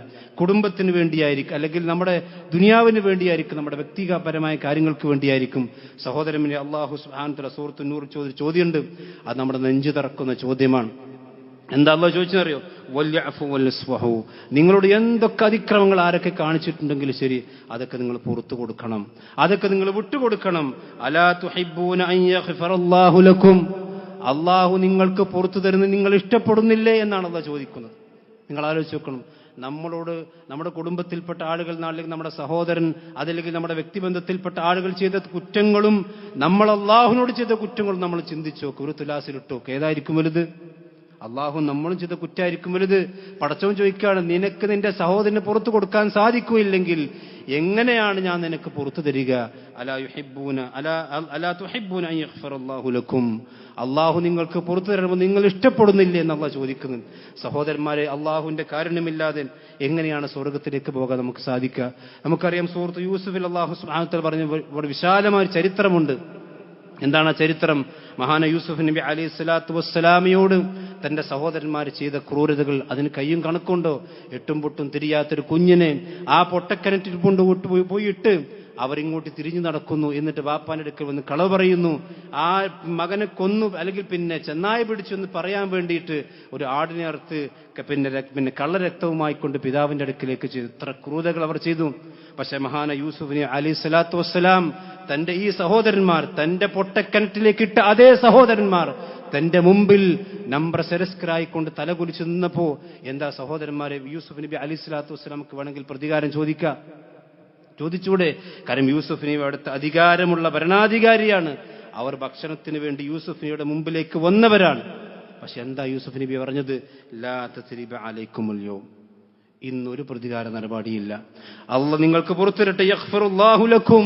കുടുംബത്തിന് വേണ്ടിയായിരിക്കും, അല്ലെങ്കിൽ നമ്മുടെ ദുനിയാവിന് വേണ്ടിയായിരിക്കും, നമ്മുടെ വ്യക്തിപരമായ കാര്യങ്ങൾക്ക് വേണ്ടിയായിരിക്കും. സഹോദരനെ അള്ളാഹു സുബ്ഹാനഹു വ തആല സൂറത്തുൻ നൂർ ചോദ്യമുണ്ട്. അത് നമ്മുടെ നെഞ്ചു തറക്കുന്ന ചോദ്യമാണ്. എന്താ അല്ലാഹു ചോദിച്ചറിയോ? വൽയഅഫു വൽയസ്ഫഹു. നിങ്ങളോട് എന്തൊക്കെ അതിക്രമങ്ങൾ ആരൊക്കെ കാണിച്ചിട്ടുണ്ടെങ്കിലും ശരി, അതൊക്കെ നിങ്ങൾ പുറത്തു കൊടുക്കണം, അതൊക്കെ നിങ്ങൾ വിട്ടുകൊടുക്കണം. അലാ തുഹിബ്ബൂന അൻ യഗ്ഫിറല്ലാഹു ലക്കും. അള്ളാഹു നിങ്ങൾക്ക് പുറത്തു തരുന്നത് നിങ്ങൾ ഇഷ്ടപ്പെടുന്നില്ലേ എന്നാണ് അല്ലാഹു ചോദിക്കുന്നത്. നിങ്ങൾ ആലോചിച്ച് നോക്കണം. നമ്മളോട് നമ്മുടെ കുടുംബത്തിൽപ്പെട്ട ആളുകൾ, അല്ലെങ്കിൽ നമ്മുടെ സഹോദരൻ, അതല്ലെങ്കിൽ നമ്മുടെ വ്യക്തിബന്ധത്തിൽപ്പെട്ട ആളുകൾ ചെയ്ത കുറ്റങ്ങളും നമ്മൾ അള്ളാഹുവിനോട് ചെയ്ത കുറ്റങ്ങളും നമ്മൾ ചിന്തിച്ചു നോക്കും, ഒരു തുലാസിലിട്ടു. ഏതായിരിക്കും വലുത്? അള്ളാഹു നമ്മളും ചെയ്ത കുറ്റായിരിക്കും വലുത്. പടച്ചവൻ ചോദിക്കുകയാണ്, നിനക്ക് നിന്റെ സഹോദരന് പുറത്തു കൊടുക്കാൻ സാധിക്കുകയില്ലെങ്കിൽ എങ്ങനെയാണ് ഞാൻ നിനക്ക് പുറത്തു തരിക? അലാ തുഹിബ്ബൂന അൻ യഗ്ഫിറല്ലാഹു ലക്കും. അള്ളാഹു നിങ്ങൾക്ക് പുറത്തു തരണമെന്ന് നിങ്ങൾ ഇഷ്ടപ്പെടുന്നില്ലേ എന്നുള്ള ചോദിക്കുന്നു. സഹോദരന്മാരെ, അള്ളാഹുവിന്റെ കാരുണ്യമില്ലാതെ എങ്ങനെയാണ് സ്വർഗത്തിലേക്ക് പോകാൻ നമുക്ക് സാധിക്കുക? നമുക്കറിയാം, സൂറത്ത് യൂസുഫിൽ അള്ളാഹു സുബ്ഹാനഹു വ തആല പറഞ്ഞ ഒരു വിശാലമായ ചരിത്രമുണ്ട്. എന്താണ് ആ ചരിത്രം? മഹാന യൂസുഫ് നബി അലൈഹി സ്വലാത്തു വസ്സലാമിയോട് തന്റെ സഹോദരന്മാർ ചെയ്ത ക്രൂരതകൾ അതിന് കയ്യും കണക്കുണ്ടോ? എട്ടും പൊട്ടും തിരിയാത്തൊരു കുഞ്ഞിനെ ആ പൊട്ടക്കിണറ്റിൽ പോയിട്ട് അവരിങ്ങോട്ട് തിരിഞ്ഞു നടക്കുന്നു. എന്നിട്ട് വാപ്പാന്റെ അടുക്കൽ വന്ന് കളവ് പറയുന്നു. ആ മകനെ കൊന്നു, അല്ലെങ്കിൽ പിന്നെ ചെന്നായ പിടിച്ചു എന്ന് പറയാൻ വേണ്ടിയിട്ട് ഒരു ആടിനെ അറുത്ത് പിന്നെ കള്ളരക്തവുമായി കൊണ്ട് പിതാവിന്റെ അടുക്കിലേക്ക് ചെയ്തു. ഇത്ര ക്രൂരതകൾ അവർ ചെയ്തു. പക്ഷെ മഹാന യൂസുഫിനെ അലൈഹി സ്വലാത്തു വസ്സലാം തന്റെ ഈ സഹോദരന്മാർ, തന്റെ പൊട്ടക്കിണറ്റിലേക്ക് ഇട്ട അതേ സഹോദരന്മാർ തന്റെ മുമ്പിൽ നമ്രസരസ്കരായിക്കൊണ്ട് തലകുലിച്ചു നിന്നപ്പോ എന്താ സഹോദരന്മാരെ, യൂസുഫ് നബി അലൈഹി സ്വലാത്തു വസ്സലാമക്ക് വേണമെങ്കിൽ പ്രതികാരം ചോദിച്ചൂടെ? കാരണം യൂസുഫ് നബി അവിടുത്തെ അധികാരമുള്ള ഭരണാധികാരിയാണ്. അവർ ഭക്ഷണത്തിന് വേണ്ടി യൂസുഫ് നബിയുടെ മുമ്പിലേക്ക് വന്നവരാണ്. പക്ഷെ എന്താ യൂസുഫ് നബി പറഞ്ഞത്? ലാ തസ്രിബ അലൈക്കുമുൽ യൗം. ഇന്നൊരു പ്രതികാര നടപടിയില്ല. അള്ളാഹ് നിങ്ങൾക്ക് പുറത്തു തരട്ടെ. യഗ്ഫിറുല്ലാഹു ലക്കും.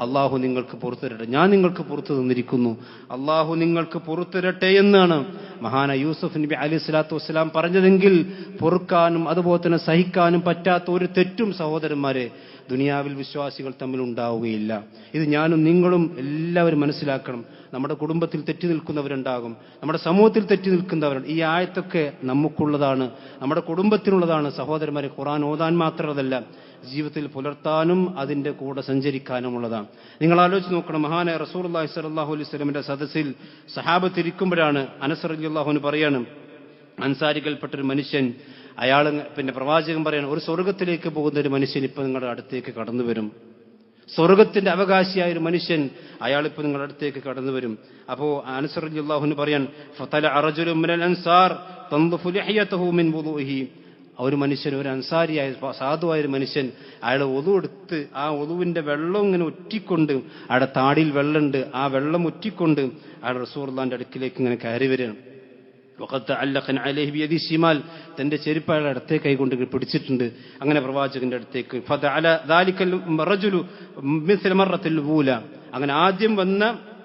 അള്ളാഹു നിങ്ങൾക്ക് പുറത്തു തരട്ടെ, ഞാൻ നിങ്ങൾക്ക് പുറത്തു തന്നിരിക്കുന്നു, അള്ളാഹു നിങ്ങൾക്ക് പുറത്തു തരട്ടെ എന്നാണ് മഹാന യൂസുഫ് നബി അലൈഹി സ്വലാത്തു വസ്സലാം പറഞ്ഞതെങ്കിൽ പൊറുക്കാനും അതുപോലെ തന്നെ സഹിക്കാനും പറ്റാത്ത ഒരു തെറ്റും സഹോദരന്മാരെ ദുനിയാവിൽ വിശ്വാസികൾ തമ്മിൽ ഉണ്ടാവുകയില്ല. ഇത് ഞാനും നിങ്ങളും എല്ലാവരും മനസ്സിലാക്കണം. നമ്മുടെ കുടുംബത്തിൽ തെറ്റി നിൽക്കുന്നവരുണ്ടാകും, നമ്മുടെ സമൂഹത്തിൽ തെറ്റി നിൽക്കുന്നവരുണ്ട്. ഈ ആയത്തൊക്കെ നമുക്കുള്ളതാണ്, നമ്മുടെ കുടുംബത്തിനുള്ളതാണ്. സഹോദരന്മാരെ, ഖുർആൻ ഓതാൻ മാത്രമല്ല, ജീവിതത്തിൽ പുലർത്താനും അതിന്റെ കൂടെ സഞ്ചരിക്കാനുമുള്ളതാണ്. നിങ്ങൾ ആലോചിച്ച് നോക്കണം. മഹാനായ റസൂലുള്ളാഹി സ്വല്ലല്ലാഹു അലൈഹി വസല്ലമയുടെ സദസ്സിൽ സഹാബത്ത് ഇരിക്കുമ്പോഴാണ് അനസ് റളിയല്ലാഹു അൻഹു പറയാണ്, അൻസാരികൾപ്പെട്ടൊരു മനുഷ്യൻ, അയാൾ പിന്നെ പ്രവാചകൻ പറയാണ്, ഒരു സ്വർഗത്തിലേക്ക് പോകുന്ന ഒരു മനുഷ്യൻ ഇപ്പൊ നിങ്ങളുടെ അടുത്തേക്ക് കടന്നു വരും. സ്വർഗത്തിന്റെ അവകാശിയായ ഒരു മനുഷ്യൻ, അയാളിപ്പോ നിങ്ങളുടെ അടുത്തേക്ക് കടന്നു വരും. അപ്പോ അനസ് റളിയല്ലാഹു അൻഹു പറയാൻ, ഫതല റജുലുൻ മിനൽ അൻസാർ തൻദുഫു ലിഹ്യതഹു മിൻ വുദൂഇഹി. ഒരു മനുഷ്യൻ, ഒരു അൻസാരിയായ സാധുവായ ഒരു മനുഷ്യൻ, അയാൾ ഒതു എടുത്ത് ആ ഒതുവിന്റെ വെള്ളം ഇങ്ങനെ ഒറ്റിക്കൊണ്ട്, അയാളുടെ താടിയിൽ വെള്ളമുണ്ട്, ആ വെള്ളം ഒറ്റിക്കൊണ്ട് അയാൾ റസൂലുള്ളാഹിന്റെ അടുക്കിലേക്ക് ഇങ്ങനെ കയറി വരികയാണ്. തന്റെ ചെരുപ്പ് അയാളുടെ അടുത്തേ കൈകൊണ്ട് പിടിച്ചിട്ടുണ്ട്. അങ്ങനെ പ്രവാചകന്റെ അടുത്തേക്ക് അങ്ങനെ ആദ്യം വന്ന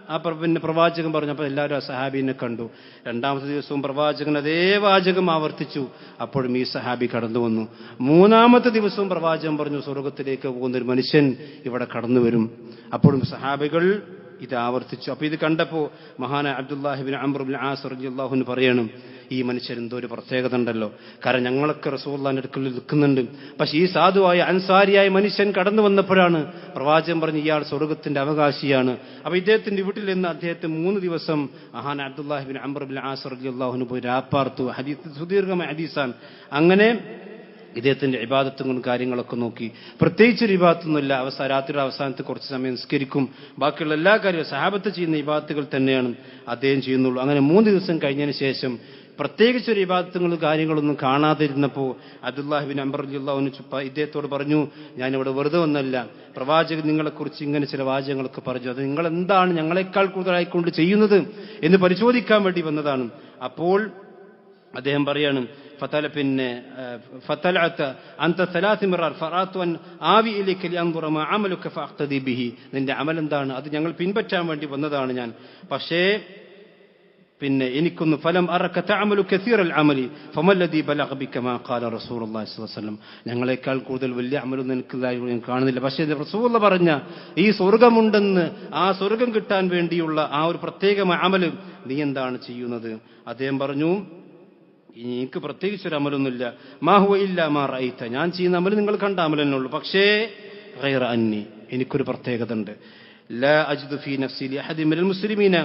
ആ പിന്നെ പ്രവാചകൻ പറഞ്ഞപ്പോൾ എല്ലാവരും ആ സഹാബിനെ കണ്ടു. രണ്ടാമത്തെ ദിവസവും പ്രവാചകൻ അതേ വാചകം ആവർത്തിച്ചു. അപ്പോഴും ഈ സഹാബി കടന്നു വന്നു. മൂന്നാമത്തെ ദിവസവും പ്രവാചകൻ പറഞ്ഞു, സ്വർഗത്തിലേക്ക് പോകുന്ന ഒരു മനുഷ്യൻ ഇവിടെ കടന്നു വരും. അപ്പോഴും സഹാബികൾ ഇത് ആവർത്തിച്ചു. അപ്പൊ ഇത് കണ്ടപ്പോ മഹാനായ അബ്ദുല്ലാഹി ഇബ്നു അംർ ഇബ്നു ആസ് റളിയല്ലാഹു അൻഹു പറയണം, ഈ മനുഷ്യൻ എന്തോ ഒരു പ്രത്യേകത ഉണ്ടല്ലോ. കാരണം ഞങ്ങളൊക്കെ റസൂലുള്ളാഹിന്റെ അടുക്കൽ നിൽക്കുന്നുണ്ട്, പക്ഷെ ഈ സാധുവായ അൻസാരിയായ മനുഷ്യൻ കടന്നു വന്നപ്പോഴാണ് പ്രവാചകൻ പറഞ്ഞു, ഇയാൾ സ്വർഗത്തിന്റെ അവകാശിയാണ്. അപ്പൊ ഇദ്ദേഹത്തിന്റെ വീട്ടിൽ നിന്ന് അദ്ദേഹത്തെ 3 ദിവസം മഹാനായ അബ്ദുല്ലാഹി ഇബ്നു അംർ ഇബ്നു ആസ് റളിയല്ലാഹു അൻഹു പോയി രാപ്പാർത്തു. ഹദീസ് സുദീർഘമായ ഹദീസാണ്. അങ്ങനെ ഇദ്ദേഹത്തിന്റെ ഇബാദത്തും കാര്യങ്ങളൊക്കെ നോക്കി. പ്രത്യേകിച്ച് ഒരു ഇബാദത്തൊന്നുമില്ല. രാത്രിയുടെ അവസാനത്ത് കുറച്ച് സമയം നിസ്കരിക്കും. ബാക്കിയുള്ള എല്ലാ കാര്യവും സഹാബത്ത് ചെയ്യുന്ന ഇബാദത്തുകൾ തന്നെയാണ് അദ്ദേഹം ചെയ്യുന്നുള്ളൂ. അങ്ങനെ 3 ദിവസം കഴിഞ്ഞതിന് ശേഷം പ്രത്യേകിച്ചൊരു ഇബാദത്തുകളും കാര്യങ്ങളൊന്നും കാണാതിരുന്നപ്പോൾ അബ്ദുല്ലാഹി ഇബ്നു അംർ റളിയല്ലാഹു അൻഹു ഇദ്ദേഹത്തോട് പറഞ്ഞു, ഞാനിവിടെ വെറുതെ ഒന്നല്ല, പ്രവാചകൻ നിങ്ങളെക്കുറിച്ച് ഇങ്ങനെ ചില വാചകങ്ങളൊക്കെ പറഞ്ഞു, അത് നിങ്ങൾ എന്താണ് ഞങ്ങളെക്കാൾ കൂടുതലായിക്കൊണ്ട് ചെയ്യുന്നത് എന്ന് പരിശോധിക്കാൻ വേണ്ടി വന്നതാണ്. അപ്പോൾ അദ്ദേഹം പറയാണ് ഫതലഅത അൻത സലാസ മിറാർ ഫറാതു അൻ ആവി ഇലൈക ലിഅൻദുറ മാ അമലുക ഫഅഖ്തദി ബിഹി. നിന്റെ അമൽ എന്താണ്, അത് ഞങ്ങൾ പിൻപറ്റാൻ വേണ്ടി വന്നതാണ് ഞാൻ. പക്ഷേ എനിക്കൊന്ന് ഫലം അറക തഅമലു കസീറൽ അമലി ഫമല്ലദി ബലഗ ബിക മാ ഖാല റസൂലുള്ളാഹി സ്വല്ലല്ലാഹു അലൈഹി വസല്ലം. ഞങ്ങളെക്കാൾ കൂടുതൽ വലിയ അമലൊന്നും എനിക്കില്ലായി ഞാൻ കാണുന്നില്ല. പക്ഷേ റസൂലുള്ളാഹി പറഞ്ഞ ഈ സ്വർഗമുണ്ടെന്ന്, ആ സ്വർഗം കിട്ടാൻ വേണ്ടിയുള്ള ആ ഒരു പ്രത്യേക അമൽ നീ എന്താണ് ചെയ്യുന്നത്? അദ്ദേഹം പറഞ്ഞു, എനിക്ക് പ്രത്യേകിച്ചൊരു അമലൊന്നുമില്ല. മാ ഹുവ ഇല്ലാ മാ റഅയ്ത, ഞാൻ ചെയ്യുന്ന അമൽ നിങ്ങൾ കണ്ട അമൽ തന്നെ ഉള്ളൂ. പക്ഷേ ഗൈറ അന്നി, എനിക്കൊരു പ്രത്യേകത ഉണ്ട്. ലാ അജ്ദു ഫീ നഫ്സി ലിഅഹദിൻ മിനൽ മുസ്ലിമീന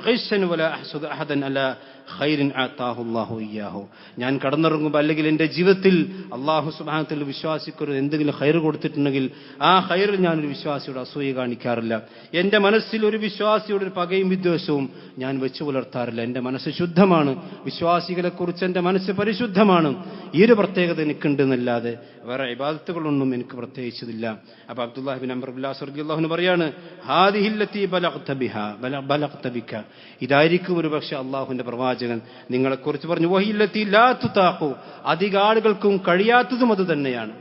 ഗിശ്ശൻ വലാ അഹ്സുദു അഹദൻ അലാ ഖൈറിൻ ആതാഹു അല്ലാഹു ഇയ്യാഹു. ഞാൻ കടന്നിറങ്ങുമ്പോൾ അല്ലെങ്കിൽ എൻ്റെ ജീവിതത്തിൽ അല്ലാഹു സുബ്ഹാനഹു വ തആല വിശ്വാസിക്കൊരു എന്തെങ്കിലും ഖൈർ കൊടുത്തിട്ടുണ്ടെങ്കിൽ ആ ഖൈറിൽ ഞാനൊരു വിശ്വാസിയോട് അസൂയ കാണിക്കാറില്ല. എൻ്റെ മനസ്സിൽ ഒരു വിശ്വാസിയോട് ഒരു പകയും വിദ്വേഷവും ഞാൻ വെച്ചു പുലർത്താറില്ല. എൻ്റെ മനസ്സ് ശുദ്ധമാണ്, വിശ്വാസികളെ കുറിച്ച് എൻ്റെ മനസ്സ് പരിശുദ്ധമാണ്. ഈ ഒരു പ്രത്യേകത എനിക്കുണ്ടെന്നല്ലാതെ വേറെ ഇബാദത്തുകളൊന്നും എനിക്ക് പ്രത്യേകിച്ചതില്ല. അപ്പൊ Abdullahi bin Amr bin as റളിയല്ലാഹു അൻഹു പറയാണ്, ഹാദിഹില്ലത്തി ബലഗ്ത ബിക, ഇതായിരിക്കും ഒരു പക്ഷേ അള്ളാഹുവിന്റെ പ്രവാചകൻ നിങ്ങളെക്കുറിച്ച് പറഞ്ഞു. വഹില്ലത്തി ലാ തുതാഖു, അധിക ആളുകൾക്കും കഴിയാത്തതും അത് തന്നെയാണ്.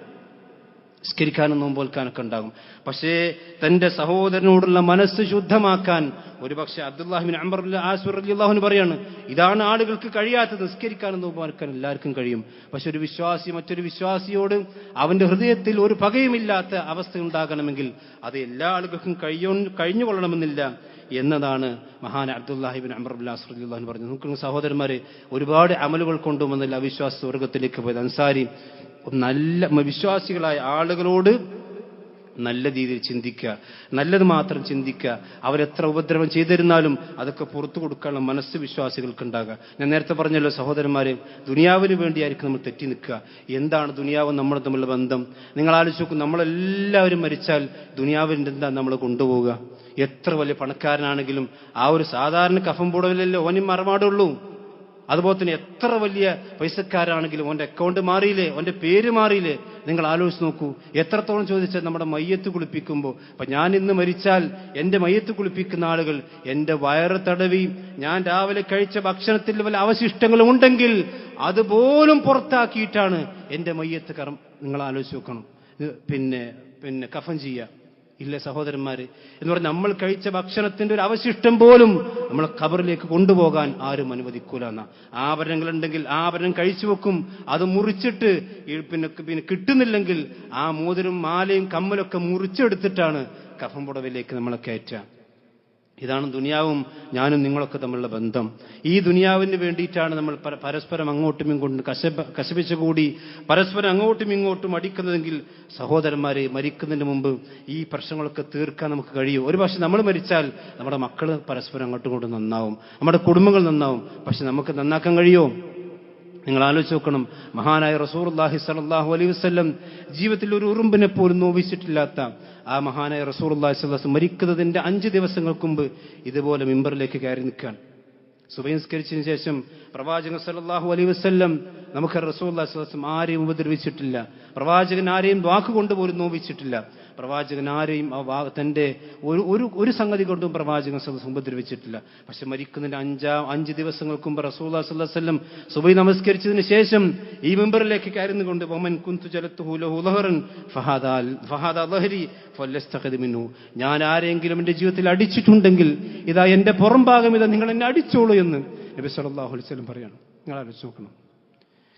നിസ്കരിക്കാനും നോമ്പോൽക്കാനൊക്കെ ഉണ്ടാകും. പക്ഷേ തന്റെ സഹോദരനോടുള്ള മനസ്സ് ശുദ്ധമാക്കാൻ ഒരുപക്ഷെ Abdullahi bin Amr bin as റളിയല്ലാഹു അൻഹു പറയാണ്, ഇതാണ് ആളുകൾക്ക് കഴിയാത്തത്. നിസ്കരിക്കാനും നോമ്പോൽക്കാനും എല്ലാവർക്കും കഴിയും, പക്ഷെ ഒരു വിശ്വാസി മറ്റൊരു വിശ്വാസിയോട് അവന്റെ ഹൃദയത്തിൽ ഒരു പകയുമില്ലാത്ത അവസ്ഥ ഉണ്ടാകണമെങ്കിൽ അത് എല്ലാ ആളുകൾക്കും കഴിഞ്ഞുകൊള്ളണമെന്നില്ല എന്നതാണ് മഹാൻ Abdullahi bin Amr bin as റളിയല്ലാഹു അൻഹു പറഞ്ഞത്. നമുക്ക് സഹോദരന്മാരെ, ഒരുപാട് അമലുകൾ കൊണ്ടുവന്നില്ല അവിശ്വാസ സ്വർഗത്തിലേക്ക് പോയത്. അൻസാരി നല്ല വിശ്വാസികളായ ആളുകളോട് നല്ല രീതിയിൽ ചിന്തിക്കുക, നല്ലത് മാത്രം ചിന്തിക്കുക. അവരെത്ര ഉപദ്രവം ചെയ്തിരുന്നാലും അതൊക്കെ പുറത്തു കൊടുക്കാനുള്ള മനസ്സ് വിശ്വാസികൾക്ക് ഉണ്ടാകുക. ഞാൻ നേരത്തെ പറഞ്ഞല്ലോ സഹോദരന്മാരെ, ദുനിയാവിന് വേണ്ടിയായിരിക്കും നമ്മൾ തെറ്റി നിൽക്കുക. എന്താണ് ദുനിയാവ് നമ്മൾ തമ്മിലുള്ള ബന്ധം? നിങ്ങൾ ആലോചിച്ച് നോക്കും, നമ്മളെല്ലാവരും മരിച്ചാൽ ദുനിയാവിൻ്റെ എന്താ നമ്മൾ കൊണ്ടുപോവുക? എത്ര വലിയ പണക്കാരനാണെങ്കിലും ആ ഒരു സാധാരണ കഫം പൂടവിലല്ലേ ഓനും മറമാടുള്ളൂ. അതുപോലെ തന്നെ എത്ര വലിയ പൈസക്കാരാണെങ്കിലും ഓന്റെ അക്കൗണ്ട് മാറിയില്ലേ, ഓന്റെ പേര് മാറിയില്ലേ? നിങ്ങൾ ആലോചിച്ച് നോക്കൂ. എത്രത്തോളം ചോദിച്ചാൽ നമ്മുടെ മയ്യത്ത് കുളിപ്പിക്കുമ്പോൾ, അപ്പൊ ഞാൻ ഇന്ന് മരിച്ചാൽ എന്റെ മയ്യത്ത് കുളിപ്പിക്കുന്ന ആളുകൾ എന്റെ വയറ് തടവി ഞാൻ രാവിലെ കഴിച്ച ഭക്ഷണത്തിൽ വല്ല അവശിഷ്ടങ്ങളും ഉണ്ടെങ്കിൽ അതുപോലും പുറത്താക്കിയിട്ടാണ് എന്റെ മയ്യത്ത് നിങ്ങൾ ആലോചിച്ച് നോക്കണം. പിന്നെ കഫൻ ചെയ്യുക ഇല്ല സഹോദരന്മാര് എന്ന് പറഞ്ഞാൽ നമ്മൾ കഴിച്ച ഭക്ഷണത്തിന്റെ ഒരു അവശിഷ്ടം പോലും നമ്മളെ ഖബറിലേക്ക് കൊണ്ടുപോകാൻ ആരും അനുവദിക്കൂല എന്നാ. ആഭരണങ്ങളുണ്ടെങ്കിൽ ആഭരണം കഴിച്ചു വെക്കും, അത് മുറിച്ചിട്ട് പിന്നെ കിട്ടുന്നില്ലെങ്കിൽ ആ മോതിരം മാലയും കമ്മലൊക്കെ മുറിച്ചെടുത്തിട്ടാണ് കഫൻ പുടവിലേക്ക് നമ്മളെ കയറ്റുക. ഇതാണ് ദുനിയാവും ഞാനും നിങ്ങളൊക്കെ തമ്മിലുള്ള ബന്ധം. ഈ ദുനിയാവിന് വേണ്ടിയിട്ടാണ് നമ്മൾ പരസ്പരം അങ്ങോട്ടും ഇങ്ങോട്ടും കശപിച്ച് കൂടി പരസ്പരം അങ്ങോട്ടും ഇങ്ങോട്ടും അടിക്കുന്നതെങ്കിൽ സഹോദരന്മാരെ, മരിക്കുന്നതിന് മുമ്പ് ഈ പ്രശ്നങ്ങളൊക്കെ തീർക്കാൻ നമുക്ക് കഴിയും. ഒരു പക്ഷെ നമ്മൾ മരിച്ചാൽ നമ്മുടെ മക്കൾ പരസ്പരം അങ്ങോട്ടും ഇങ്ങോട്ടും നന്നാവും, നമ്മുടെ കുടുംബങ്ങൾ നന്നാവും. പക്ഷെ നമുക്ക് നന്നാക്കാൻ കഴിയുമോ? നിങ്ങൾ ആലോചിച്ച് നോക്കണം. മഹാനായ റസൂലുള്ളാഹി സ്വല്ലല്ലാഹു അലൈഹി വസല്ലം ജീവിതത്തിൽ ഒരു ഉറുമ്പിനെ പോലും നോവിച്ചിട്ടില്ലാത്ത ആ മഹാനായ റസൂലുള്ളാഹി സ്വല്ലല്ലാഹു അലൈഹി വസല്ലം മരിക്കുന്നതിന്റെ 5 ദിവസങ്ങൾക്ക് മുമ്പ് ഇതുപോലെ മിമ്പറിലേക്ക് കയറി നിൽക്കാൻ. സുബഹി നിസ്കരിച്ചതിന് ശേഷം പ്രവാചകൻ സല്ലല്ലാഹു അലൈഹി വസല്ലം നമുക്ക് റസൂലുള്ളാഹി സ്വല്ലല്ലാഹു അലൈഹി വസല്ലം ആരെയും ഉപദ്രവിച്ചിട്ടില്ല. പ്രവാചകൻ ആരെയും വാക്കുകൊണ്ട് പോലും നോവിച്ചിട്ടില്ല. പ്രവാചകൻ ആരെയും തന്റെ ഒരു സംഗതി കൊണ്ടും പ്രവാചകൻ ഉപദ്രവിച്ചിട്ടില്ല. പക്ഷെ മരിക്കുന്നതിന് 5 ദിവസങ്ങൾക്ക് മുമ്പ് റസൂലുള്ളാഹി സ്വല്ലല്ലാഹു അലൈഹി വസല്ലം സുബഹി നമസ്കരിച്ചതിന് ശേഷം ഈ മിമ്പറിലേക്ക് കയറുന്നുകൊണ്ട് വമൻ കുന്തു ജലത്തുഹു ലഹു ലഹറൻ ഫഹാദാ ലഹരി ഫലസ്തഖദ് മിൻഹു, ഞാൻ ആരെങ്കിലും എന്റെ ജീവിതത്തിൽ അടിച്ചിട്ടുണ്ടെങ്കിൽ ഇതാ എന്റെ പുറം ഭാഗം ഇതാ നിങ്ങൾ എന്നെ അടിച്ചോളൂ എന്ന് നബി സല്ലല്ലാഹു അലൈഹി വസല്ലം പറയാണ്. നിങ്ങൾ ആലോചിച്ച് നോക്കണം.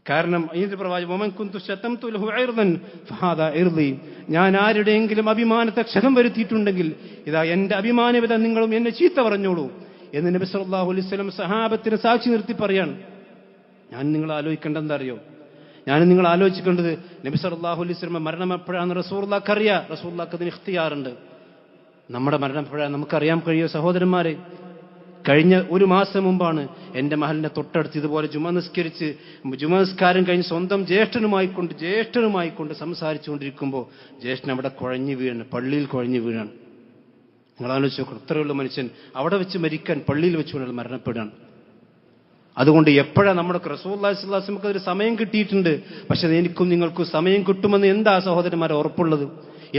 കാരണം ഇതിന്റെ പ്രവാചകൻ ഞാൻ ആരുടെയെങ്കിലും അഭിമാനത്തെ ക്ഷതം വരുത്തിയിട്ടുണ്ടെങ്കിൽ ഇതാ എന്റെ അഭിമാനവിധ നിങ്ങളും എന്നെ ചീത്ത പറഞ്ഞോളൂ എന്ന് നബി സല്ലല്ലാഹു അലൈഹി വസല്ലം സഹാബത്തിനെ സാക്ഷി നിർത്തി പറയാണ്. ഞാൻ നിങ്ങൾ ആലോചിക്കേണ്ടത് എന്താ അറിയോ? ഞാൻ നിങ്ങൾ ആലോചിക്കേണ്ടത് നബി സല്ലല്ലാഹു അലൈഹി വസല്ലം മരണം എപ്പോഴാണെന്ന് റസൂലുള്ളാഹിക്ക് അറിയാം. റസൂലുള്ളാഹിക്ക് അതിന് ഇഖ്തിയാറുണ്ട്. നമ്മുടെ മരണം എപ്പോഴാണ് നമുക്കറിയാൻ കഴിയുമോ സഹോദരന്മാരെ? കഴിഞ്ഞ 1 മാസം മുമ്പാണ് എൻ്റെ മഹലിനെ തൊട്ടടുത്ത് ഇതുപോലെ ജുമ നിസ്കാരം കഴിഞ്ഞ് സ്വന്തം ജ്യേഷ്ഠനുമായി കൊണ്ട് സംസാരിച്ചുകൊണ്ടിരിക്കുമ്പോൾ ജ്യേഷ്ഠൻ അവിടെ പള്ളിയിൽ കുഴഞ്ഞു വീഴാണ്. നിങ്ങൾ ആലോചിച്ച് നോക്കണം. ഇത്രയുള്ള മനുഷ്യൻ അവിടെ വെച്ച് മരിക്കാൻ പള്ളിയിൽ വെച്ചുകൊണ്ട് മരണപ്പെടുകയാണ്. അതുകൊണ്ട് എപ്പോഴാണ് നമ്മുടെ റസൂലുള്ളാഹി സ്വല്ലല്ലാഹു അലൈഹി വസല്ലം ഒരു സമയം കിട്ടിയിട്ടുണ്ട്. പക്ഷെ എനിക്കും നിങ്ങൾക്കും സമയം കിട്ടുമെന്ന് എന്താ സഹോദരന്മാരെ ഉറപ്പുള്ളത്?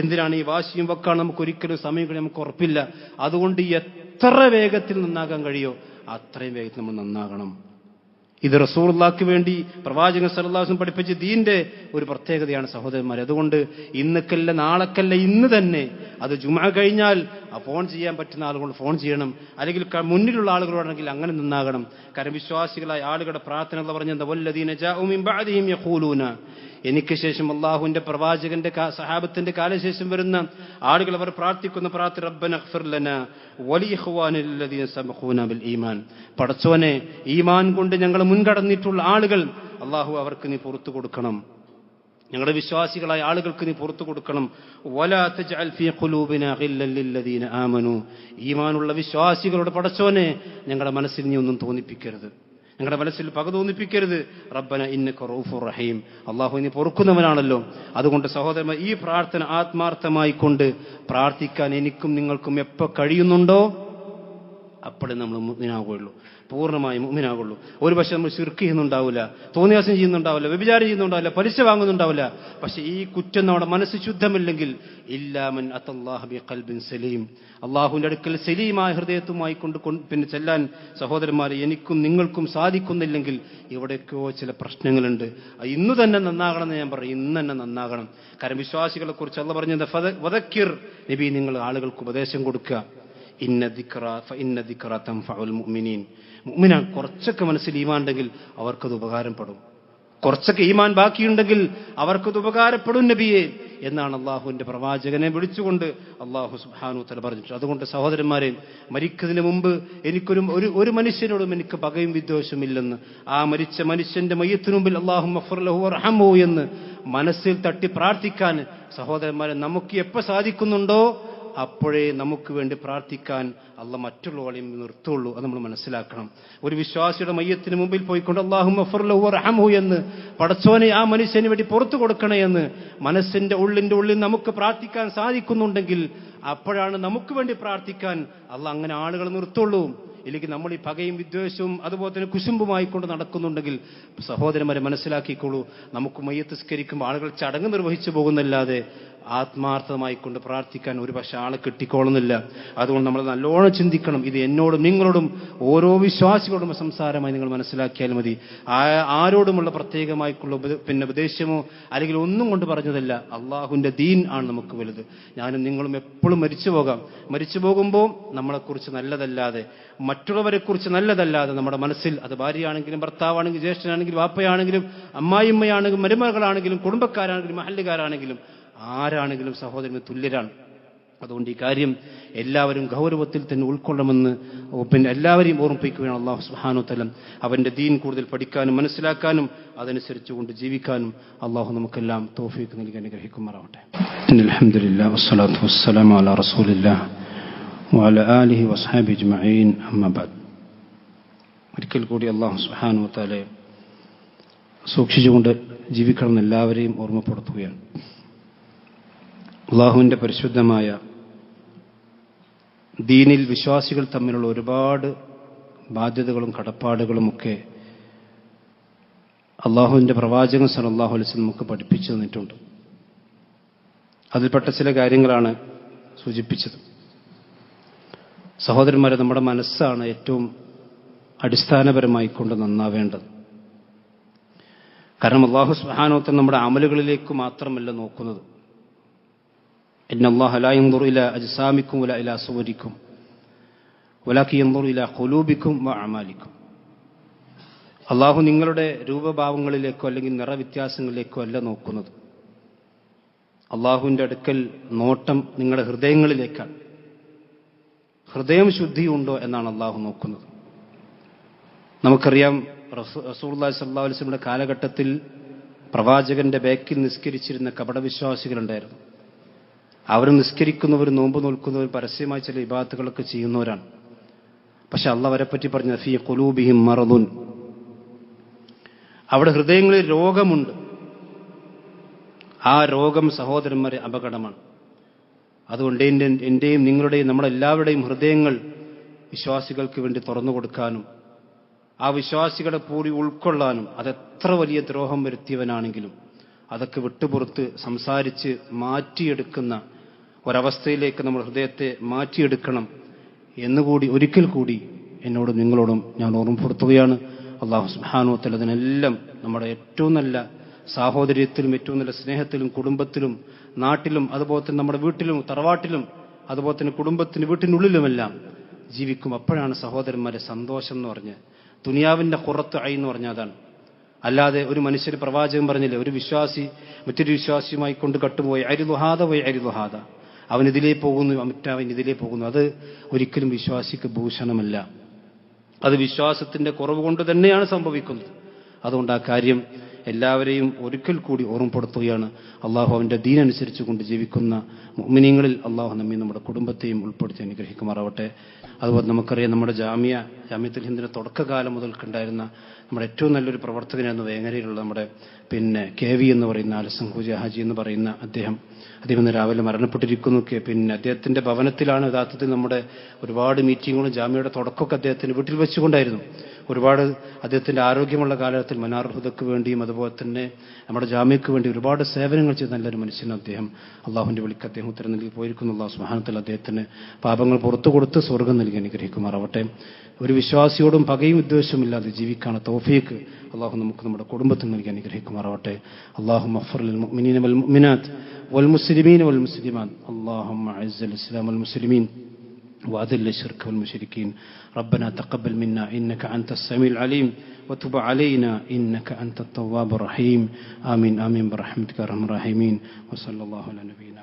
എന്തിനാണ് ഈ വാശിയും വെക്കാൻ? നമുക്ക് ഒരിക്കലും സമയം കൂടി നമുക്ക് ഉറപ്പില്ല. അതുകൊണ്ട് എത്ര വേഗത്തിൽ നന്നാകാൻ കഴിയോ അത്രയും വേഗത്തിൽ നമ്മൾ നന്നാകണം. ഇത് റസൂലുള്ളാഹിക്ക് വേണ്ടി പ്രവാചകൻ സല്ലല്ലാഹു അലൈഹി വസല്ലം പഠിപ്പിച്ച ദീന്റെ ഒരു പ്രത്യേകതയാണ് സഹോദരന്മാരെ. അതുകൊണ്ട് ഇന്നക്കല്ല നാളെക്കല്ല ഇന്ന് തന്നെ, അത് ജുമുഅ കഴിഞ്ഞാൽ ഫോൺ ചെയ്യാൻ പറ്റുന്ന ആളുകൾ ഫോൺ ചെയ്യണം, അല്ലെങ്കിൽ മുന്നിലുള്ള ആളുകളോടാണെങ്കിൽ അങ്ങനെ നിന്നാകണം. കാരണം വിശ്വാസികളായ ആളുകളുടെ പ്രാർത്ഥന എന്ന് പറഞ്ഞത് വല്ലദീന ജാഉ മിൻ ബഅദിഹിം യഖൂലൂന, എനിക്ക് ശേഷം അള്ളാഹുവിന്റെ പ്രവാചകന്റെ സഹാബത്തിന്റെ കാലശേഷം വരുന്ന ആളുകൾ അവർ പ്രാർത്ഥിക്കുന്ന പ്രാർത്ഥന റബ്ബന ഇഗ്ഫിർ ലനാ വലിഇഖ്വാനിൽ ലദീന സബഖൂന ബിൽ ഈമാൻ, പടച്ചോനെ ഈമാൻ കൊണ്ട് ഞങ്ങൾ മുൻകടന്നിട്ടുള്ള ആളുകൾ അള്ളാഹു അവർക്ക് നീ പുറത്തു കൊടുക്കണം, ഞങ്ങളുടെ വിശ്വാസികളായ ആളുകൾക്ക് നീ പുറത്തു കൊടുക്കണം. വലാ തജ്അൽ ഫീ ഖുലൂബിനാ ഗില്ലൻ ലില്ലദീന ആമനൂ, ഈമാനുള്ള വിശ്വാസികളുടെ പടച്ചോനെ ഞങ്ങളുടെ മനസ്സിൽ നീ ഒന്നും തോന്നിപ്പിക്കരുത്, ഞങ്ങളുടെ മനസ്സിൽ പക തോന്നിപ്പിക്കരുത്. റബ്ബന ഇന്നക റഊഫുർ റഹീം, അള്ളാഹു നീ പൊറുക്കുന്നവനാണല്ലോ. അതുകൊണ്ട് സഹോദരന്മാർ, ഈ പ്രാർത്ഥന ആത്മാർത്ഥമായി കൊണ്ട് പ്രാർത്ഥിക്കാൻ എനിക്കും നിങ്ങൾക്കും എപ്പോൾ കഴിയുന്നുണ്ടോ അപ്പോഴേ നമ്മൾ മുഅ്മിനാകുള്ളൂ, പൂർണ്ണമായി മുഅ്മിനാകുള്ളൂ. ഒരു പക്ഷെ നമ്മൾ ശിർക്ക് ചെയ്യുന്നുണ്ടാവില്ല, തോന്നിയാസം ചെയ്യുന്നുണ്ടാവില്ല, വ്യഭിചാരം ചെയ്യുന്നുണ്ടാവില്ല, പലിശ വാങ്ങുന്നുണ്ടാവില്ല. പക്ഷെ ഈ കുറ്റം നമ്മുടെ മനസ്സ് ശുദ്ധമില്ലെങ്കിൽ ഇല്ലാ മൻ അത്തല്ലാഹ ബിഖൽബിൻ സലീം, അള്ളാഹുവിന്റെ അടുക്കൽ സലീമായ ഹൃദയത്തുമായി കൊണ്ട് പിന്നെ ചെല്ലാൻ സഹോദരന്മാരെ എനിക്കും നിങ്ങൾക്കും സാധിക്കുന്നില്ലെങ്കിൽ ഇവിടെയൊക്കെയോ ചില പ്രശ്നങ്ങളുണ്ട്. ഇന്ന് തന്നെ നന്നാകണമെന്ന് ഞാൻ പറയും, ഇന്ന് തന്നെ നന്നാകണം. കാരണം വിശ്വാസികളെ കുറിച്ച് അല്ലാഹു പറഞ്ഞത് വദക്കിർ, നബി നിങ്ങൾ ആളുകൾക്ക് ഉപദേശം കൊടുക്കുക. ഇന്ന ദിക്റ തൻഫഉൽ മുഅ്മിനീൻ, മുഅ്മിനാൻ കുറച്ചൊക്കെ മനസ്സിൽ ഈമാൻ ഉണ്ടെങ്കിൽ അവർക്കത് ഉപകാരപ്പെടും, കുറച്ചൊക്കെ ഈമാൻ ബാക്കിയുണ്ടെങ്കിൽ അവർക്കത് ഉപകാരപ്പെടും നബിയെ എന്നാണ് അള്ളാഹുവിന്റെ പ്രവാചകനെ വിളിച്ചുകൊണ്ട് അള്ളാഹു സുബ്ഹാനഹു വ തആല പറഞ്ഞിട്ടുണ്ട്. അതുകൊണ്ട് സഹോദരന്മാരെ, മരിക്കുന്നതിന് മുമ്പ് ഒരു മനുഷ്യനോടും എനിക്ക് പകയും വിദ്വേഷവും ഇല്ലെന്ന്, ആ മരിച്ച മനുഷ്യന്റെ മയ്യത്തിനു മുമ്പിൽ അല്ലാഹുമ്മ ഗ്ഫിർ ലഹു വർഹംഹു എന്ന് മനസ്സിൽ തട്ടി പ്രാർത്ഥിക്കാൻ സഹോദരന്മാരെ നമുക്ക് എപ്പോൾ സാധിക്കുന്നുണ്ടോ അപ്പോഴേ നമുക്ക് വേണ്ടി പ്രാർത്ഥിക്കാൻ അള്ളാഹ് മറ്റുള്ളവരെയും നിർത്തുള്ളൂ. അത് നമ്മൾ മനസ്സിലാക്കണം. ഒരു വിശ്വാസിയുടെ മയ്യത്തിന് മുമ്പിൽ പോയിക്കൊണ്ട് അല്ലാഹുമ്മ ഗ്ഫിർ ലഹു വർഹംഹു എന്ന്, പടച്ചോനെ ആ മനുഷ്യന് വേണ്ടി പുറത്തു കൊടുക്കണേ എന്ന് മനസ്സിന്റെ ഉള്ളിൽ നമുക്ക് പ്രാർത്ഥിക്കാൻ സാധിക്കുന്നുണ്ടെങ്കിൽ അപ്പോഴാണ് നമുക്ക് വേണ്ടി പ്രാർത്ഥിക്കാൻ അള്ളാഹ് അങ്ങനെ ആളുകൾ നിർത്തുള്ളൂ. ഇല്ലെങ്കിൽ നമ്മൾ ഈ പകയും വിദ്വേഷവും അതുപോലെ തന്നെ കുശുമ്പുമായി കൊണ്ട് നടക്കുന്നുണ്ടെങ്കിൽ സഹോദരന്മാരെ മനസ്സിലാക്കിക്കോളൂ, നമുക്ക് മയ്യത്ത് സ്കരിക്കുമ്പോൾ ആളുകൾ ചടങ്ങ് നിർവഹിച്ചു പോകുന്നല്ലാതെ ആത്മാർത്ഥമായി കൊണ്ട് പ്രാർത്ഥിക്കാൻ ഒരു പക്ഷെ ആളെ കിട്ടിക്കോളുന്നില്ല. അതുകൊണ്ട് നമ്മൾ നല്ലോണം ചിന്തിക്കണം. ഇത് എന്നോടും നിങ്ങളോടും ഓരോ വിശ്വാസികളോടും സംസാരമായി നിങ്ങൾ മനസ്സിലാക്കിയാൽ മതി. ആരോടുമുള്ള പ്രത്യേകമായിട്ടുള്ള ഉപദേശമോ അല്ലെങ്കിൽ ഒന്നും കൊണ്ട് പറഞ്ഞതല്ല, അള്ളാഹുവിന്റെ ദീൻ ആണ് നമുക്ക് വലുത്. ഞാനും നിങ്ങളും എപ്പോഴും മരിച്ചു പോകുമ്പോൾ നമ്മളെക്കുറിച്ച് നല്ലതല്ലാതെ, മറ്റുള്ളവരെക്കുറിച്ച് നല്ലതല്ലാതെ നമ്മുടെ മനസ്സിൽ, അത് ഭാര്യയാണെങ്കിലും ഭർത്താവാണെങ്കിലും ജ്യേഷ്ഠനാണെങ്കിലും വാപ്പയാണെങ്കിലും അമ്മായിമ്മയാണെങ്കിലും മരുമകളാണെങ്കിലും കുടുംബക്കാരാണെങ്കിലും മഹല്ലുകാരാണെങ്കിലും ആരാണെങ്കിലും സഹോദരന് തുല്യരാണ്. അതുകൊണ്ട് ഈ കാര്യം എല്ലാവരും ഗൗരവത്തിൽ തന്നെ ഉൾക്കൊള്ളണമെന്ന് പിന്നെ എല്ലാവരെയും ഓർമ്മിപ്പിക്കുകയാണ് അല്ലാഹു സുബ്ഹാനഹു വ തആല. അവന്റെ ദീൻ കൂടുതൽ പഠിക്കാനും മനസ്സിലാക്കാനും അതനുസരിച്ചുകൊണ്ട് ജീവിക്കാനും അല്ലാഹു നമുക്കെല്ലാം തൗഫീഖ് നൽകി അനുഗ്രഹിക്കുമാറാവട്ടെ. അൽഹംദുലില്ലാഹി വസ്സലാത്തു വസ്സലാമു അലാ റസൂലില്ലാഹി വഅലാ ആലിഹി വസ്ഹബിഹി അജ്മഈൻ, അമ്മാ ബഅദ്. ഒരിക്കൽ കൂടി അല്ലാഹു സുബ്ഹാനഹു വ തആല സൂക്ഷിച്ചുകൊണ്ട് ജീവിക്കണമെന്ന് എല്ലാവരെയും ഓർമ്മപ്പെടുത്തുകയാണ്. അള്ളാഹുവിന്റെ പരിശുദ്ധമായ ദീനിൽ വിശ്വാസികൾ തമ്മിലുള്ള ഒരുപാട് ബാധ്യതകളും കടപ്പാടുകളുമൊക്കെ അള്ളാഹുവിന്റെ പ്രവാചകൻ സല്ലല്ലാഹു അലൈഹി വസല്ലം നമുക്ക് പഠിപ്പിച്ചു തന്നിട്ടുണ്ട്. അതിൽപ്പെട്ട ചില കാര്യങ്ങളാണ് സൂചിപ്പിച്ചത്. സഹോദരന്മാരെ, നമ്മുടെ മനസ്സാണ് ഏറ്റവും അടിസ്ഥാനപരമായി കൊണ്ട് നന്നാവേണ്ടത്. കാരണം അല്ലാഹു സുബ്ഹാനഹു വ തആല നമ്മുടെ അമലുകളിലേക്ക് മാത്രമല്ല നോക്കുന്നത്. ഇന്നല്ലാഹ ലാ യൻദുറു ഇലാ അജ്സാമിക്കും വലാ ഇലാ സുവരിക്കും വലാകിൻ യൻദുറു ഇലാ ഖുലൂബിക്കും വ അഅമാലിക്കും. അല്ലാഹു നിങ്ങളുടെ രൂപഭാവങ്ങളിലേക്കോ അല്ലെങ്കിൽ നിറവ്യത്യാസങ്ങളിലേക്കോ അല്ല നോക്കുന്നത്. അല്ലാഹുവിന്റെ അടുക്കൽ നോട്ടം നിങ്ങളുടെ ഹൃദയങ്ങളിലേക്കാണ്. ഹൃദയം ശുദ്ധിയുണ്ടോ എന്നാണ് അല്ലാഹു നോക്കുന്നത്. നമുക്കറിയാം, റസൂലുള്ളാഹി സ്വല്ലല്ലാഹു അലൈഹി വസല്ലമയുടെ കാലഘട്ടത്തിൽ പ്രവാചകന്റെ ബാക്കിൽ നിസ്കരിച്ചിരുന്ന കപടവിശ്വാസികളുണ്ടായിരുന്നു. അവർ നിസ്കരിക്കുന്നവർ, നോമ്പ് നോൽക്കുന്നവർ, പരസ്യമായി ചില ഇബാദത്തുകളൊക്കെ ചെയ്യുന്നവരാണ്. പക്ഷെ അള്ളാഹു അവരെ പറ്റി പറഞ്ഞ ഫീ ഖുലൂബിഹിം മറദുൻ, അവിടെ ഹൃദയങ്ങളിൽ രോഗമുണ്ട്. ആ രോഗം സഹോദരന്മാരെ അപകടമാണ്. അതുകൊണ്ട് എന്റെയും നിങ്ങളുടെയും നമ്മളെല്ലാവരുടെയും ഹൃദയങ്ങൾ വിശ്വാസികൾക്ക് വേണ്ടി തുറന്നു കൊടുക്കാനും ആ വിശ്വാസികളെ പൂരി ഉൾക്കൊള്ളാനും, അതെത്ര വലിയ ദ്രോഹം വരുത്തിയവനാണെങ്കിലും അതൊക്കെ വിട്ടുപുറത്ത് സംസാരിച്ച് മാറ്റിയെടുക്കുന്ന ഒരവസ്ഥയിലേക്ക് നമ്മൾ ഹൃദയത്തെ മാറ്റിയെടുക്കണം എന്നുകൂടി ഒരിക്കൽ കൂടി എന്നോടും നിങ്ങളോടും ഞാൻ ഓർമ്മപ്പെടുത്തുകയാണ്. അള്ളാഹു സുബ്ഹാനഹു വ തആല അതിനെല്ലാം നമ്മുടെ ഏറ്റവും നല്ല സാഹോദര്യത്തിലും ഏറ്റവും നല്ല സ്നേഹത്തിലും കുടുംബത്തിലും നാട്ടിലും അതുപോലെ തന്നെ നമ്മുടെ വീട്ടിലും തറവാട്ടിലും അതുപോലെ തന്നെ കുടുംബത്തിന് വീട്ടിനുള്ളിലുമെല്ലാം ജീവിക്കും. അപ്പോഴാണ് സഹോദരന്മാരെ സന്തോഷം എന്ന് പറഞ്ഞ് ദുനിയാവിന്റെ ഖുറത്ത് ഐൻ എന്ന് പറഞ്ഞാൽ അതാണ്. അല്ലാതെ ഒരു മനുഷ്യന് പ്രവാചകൻ പറഞ്ഞില്ലേ, ഒരു വിശ്വാസി മറ്റൊരു വിശ്വാസിയുമായി കൊണ്ട് കട്ടുപോയി അരിദുഹാദ വൈ അരിദുഹാദ, അവൻ ഇതിലേ പോകുന്നു മറ്റവൻ ഇതിലേ പോകുന്നു. അത് ഒരിക്കലും വിശ്വാസിക്ക് ഭൂഷണമല്ല. അത് വിശ്വാസത്തിന്റെ കുറവ് കൊണ്ട് തന്നെയാണ് സംഭവിക്കുന്നത്. അതുകൊണ്ട് ആ കാര്യം എല്ലാവരെയും ഒരിക്കൽ കൂടി ഓർമ്മപ്പെടുത്തുകയാണ്. അള്ളാഹു അവന്റെ ദീനനുസരിച്ച് കൊണ്ട് ജീവിക്കുന്ന മുഅ്മിനീങ്ങളിൽ അള്ളാഹു നമ്മെ നമ്മുടെ കുടുംബത്തെയും ഉൾപ്പെടുത്തി അനുഗ്രഹിക്കുമാറാവട്ടെ. അതുപോലെ നമുക്കറിയാം, നമ്മുടെ ജാമിയത്തുൽ ഹിന്ദിന്റെ തുടക്കകാലം മുതൽക്കുണ്ടായിരുന്ന നമ്മുടെ ഏറ്റവും നല്ലൊരു പ്രവർത്തകനായിരുന്നു വേങ്ങരയിലുള്ള നമ്മുടെ KV എന്ന് പറയുന്ന അലസംഖൂജ ഹാജി എന്ന് പറയുന്ന അദ്ദേഹം ഇന്ന് രാവിലെ മരണപ്പെട്ടിരിക്കുന്നു. അദ്ദേഹത്തിന്റെ ഭവനത്തിലാണ് യഥാർത്ഥത്തിൽ നമ്മുടെ ഒരുപാട് മീറ്റിങ്ങുകളും ജാമ്യയുടെ തുടക്കമൊക്കെ അദ്ദേഹത്തിന് വീട്ടിൽ വെച്ചുകൊണ്ടായിരുന്നു. ഒരുപാട് അദ്ദേഹത്തിന്റെ ആരോഗ്യമുള്ള കാലഘട്ടത്തിൽ മനാർ ഹുദക്ക് വേണ്ടിയും അതുപോലെ തന്നെ നമ്മുടെ ജാമ്യക്ക് വേണ്ടി ഒരുപാട് സേവനങ്ങൾ ചെയ്ത നല്ലൊരു മനുഷ്യനാണ് അദ്ദേഹം. അള്ളാഹുവിന്റെ വിളിക്ക് അദ്ദേഹം ഉത്തരം നൽകി പോയിരിക്കുന്നു. അള്ളാഹു സുബ്ഹാനഹു വ തആല അദ്ദേഹത്തിന് പാപങ്ങൾ പുറത്തു കൊടുത്ത് സ്വർഗ്ഗം നൽകി അനുഗ്രഹിക്കുമാറാവട്ടെ. ഒരു വിശ്വാസിയോടും പകയും വിദ്വേഷവും ഇല്ലാതെ ജീവിക്കാനുള്ള തൗഫീഖ് അള്ളാഹു നമുക്ക് നമ്മുടെ കുടുംബത്തിൽ നൽകി അനുഗ്രഹിക്കുമാറാവട്ടെ. അല്ലാഹുമ്മ ഗ്ഫിർ ലിൽ മുഅ്മിനീന വൽ മുഅ്മിനാത്ത് വൽ മുസ്ലിമീന വൽ മുസ്ലിമാത്ത് അല്ലാഹുമ്മ അഇസ്സൽ ഇസ്ലാം വൽ മുസ്ലിമീൻ وأذل الشرك والمشركين ربنا تقبل منا إنك أنت السميع العليم وتب علينا إنك أنت التواب الرحيم آمين آمين برحمتك يا أرحم الراحمين وصلى الله على نبينا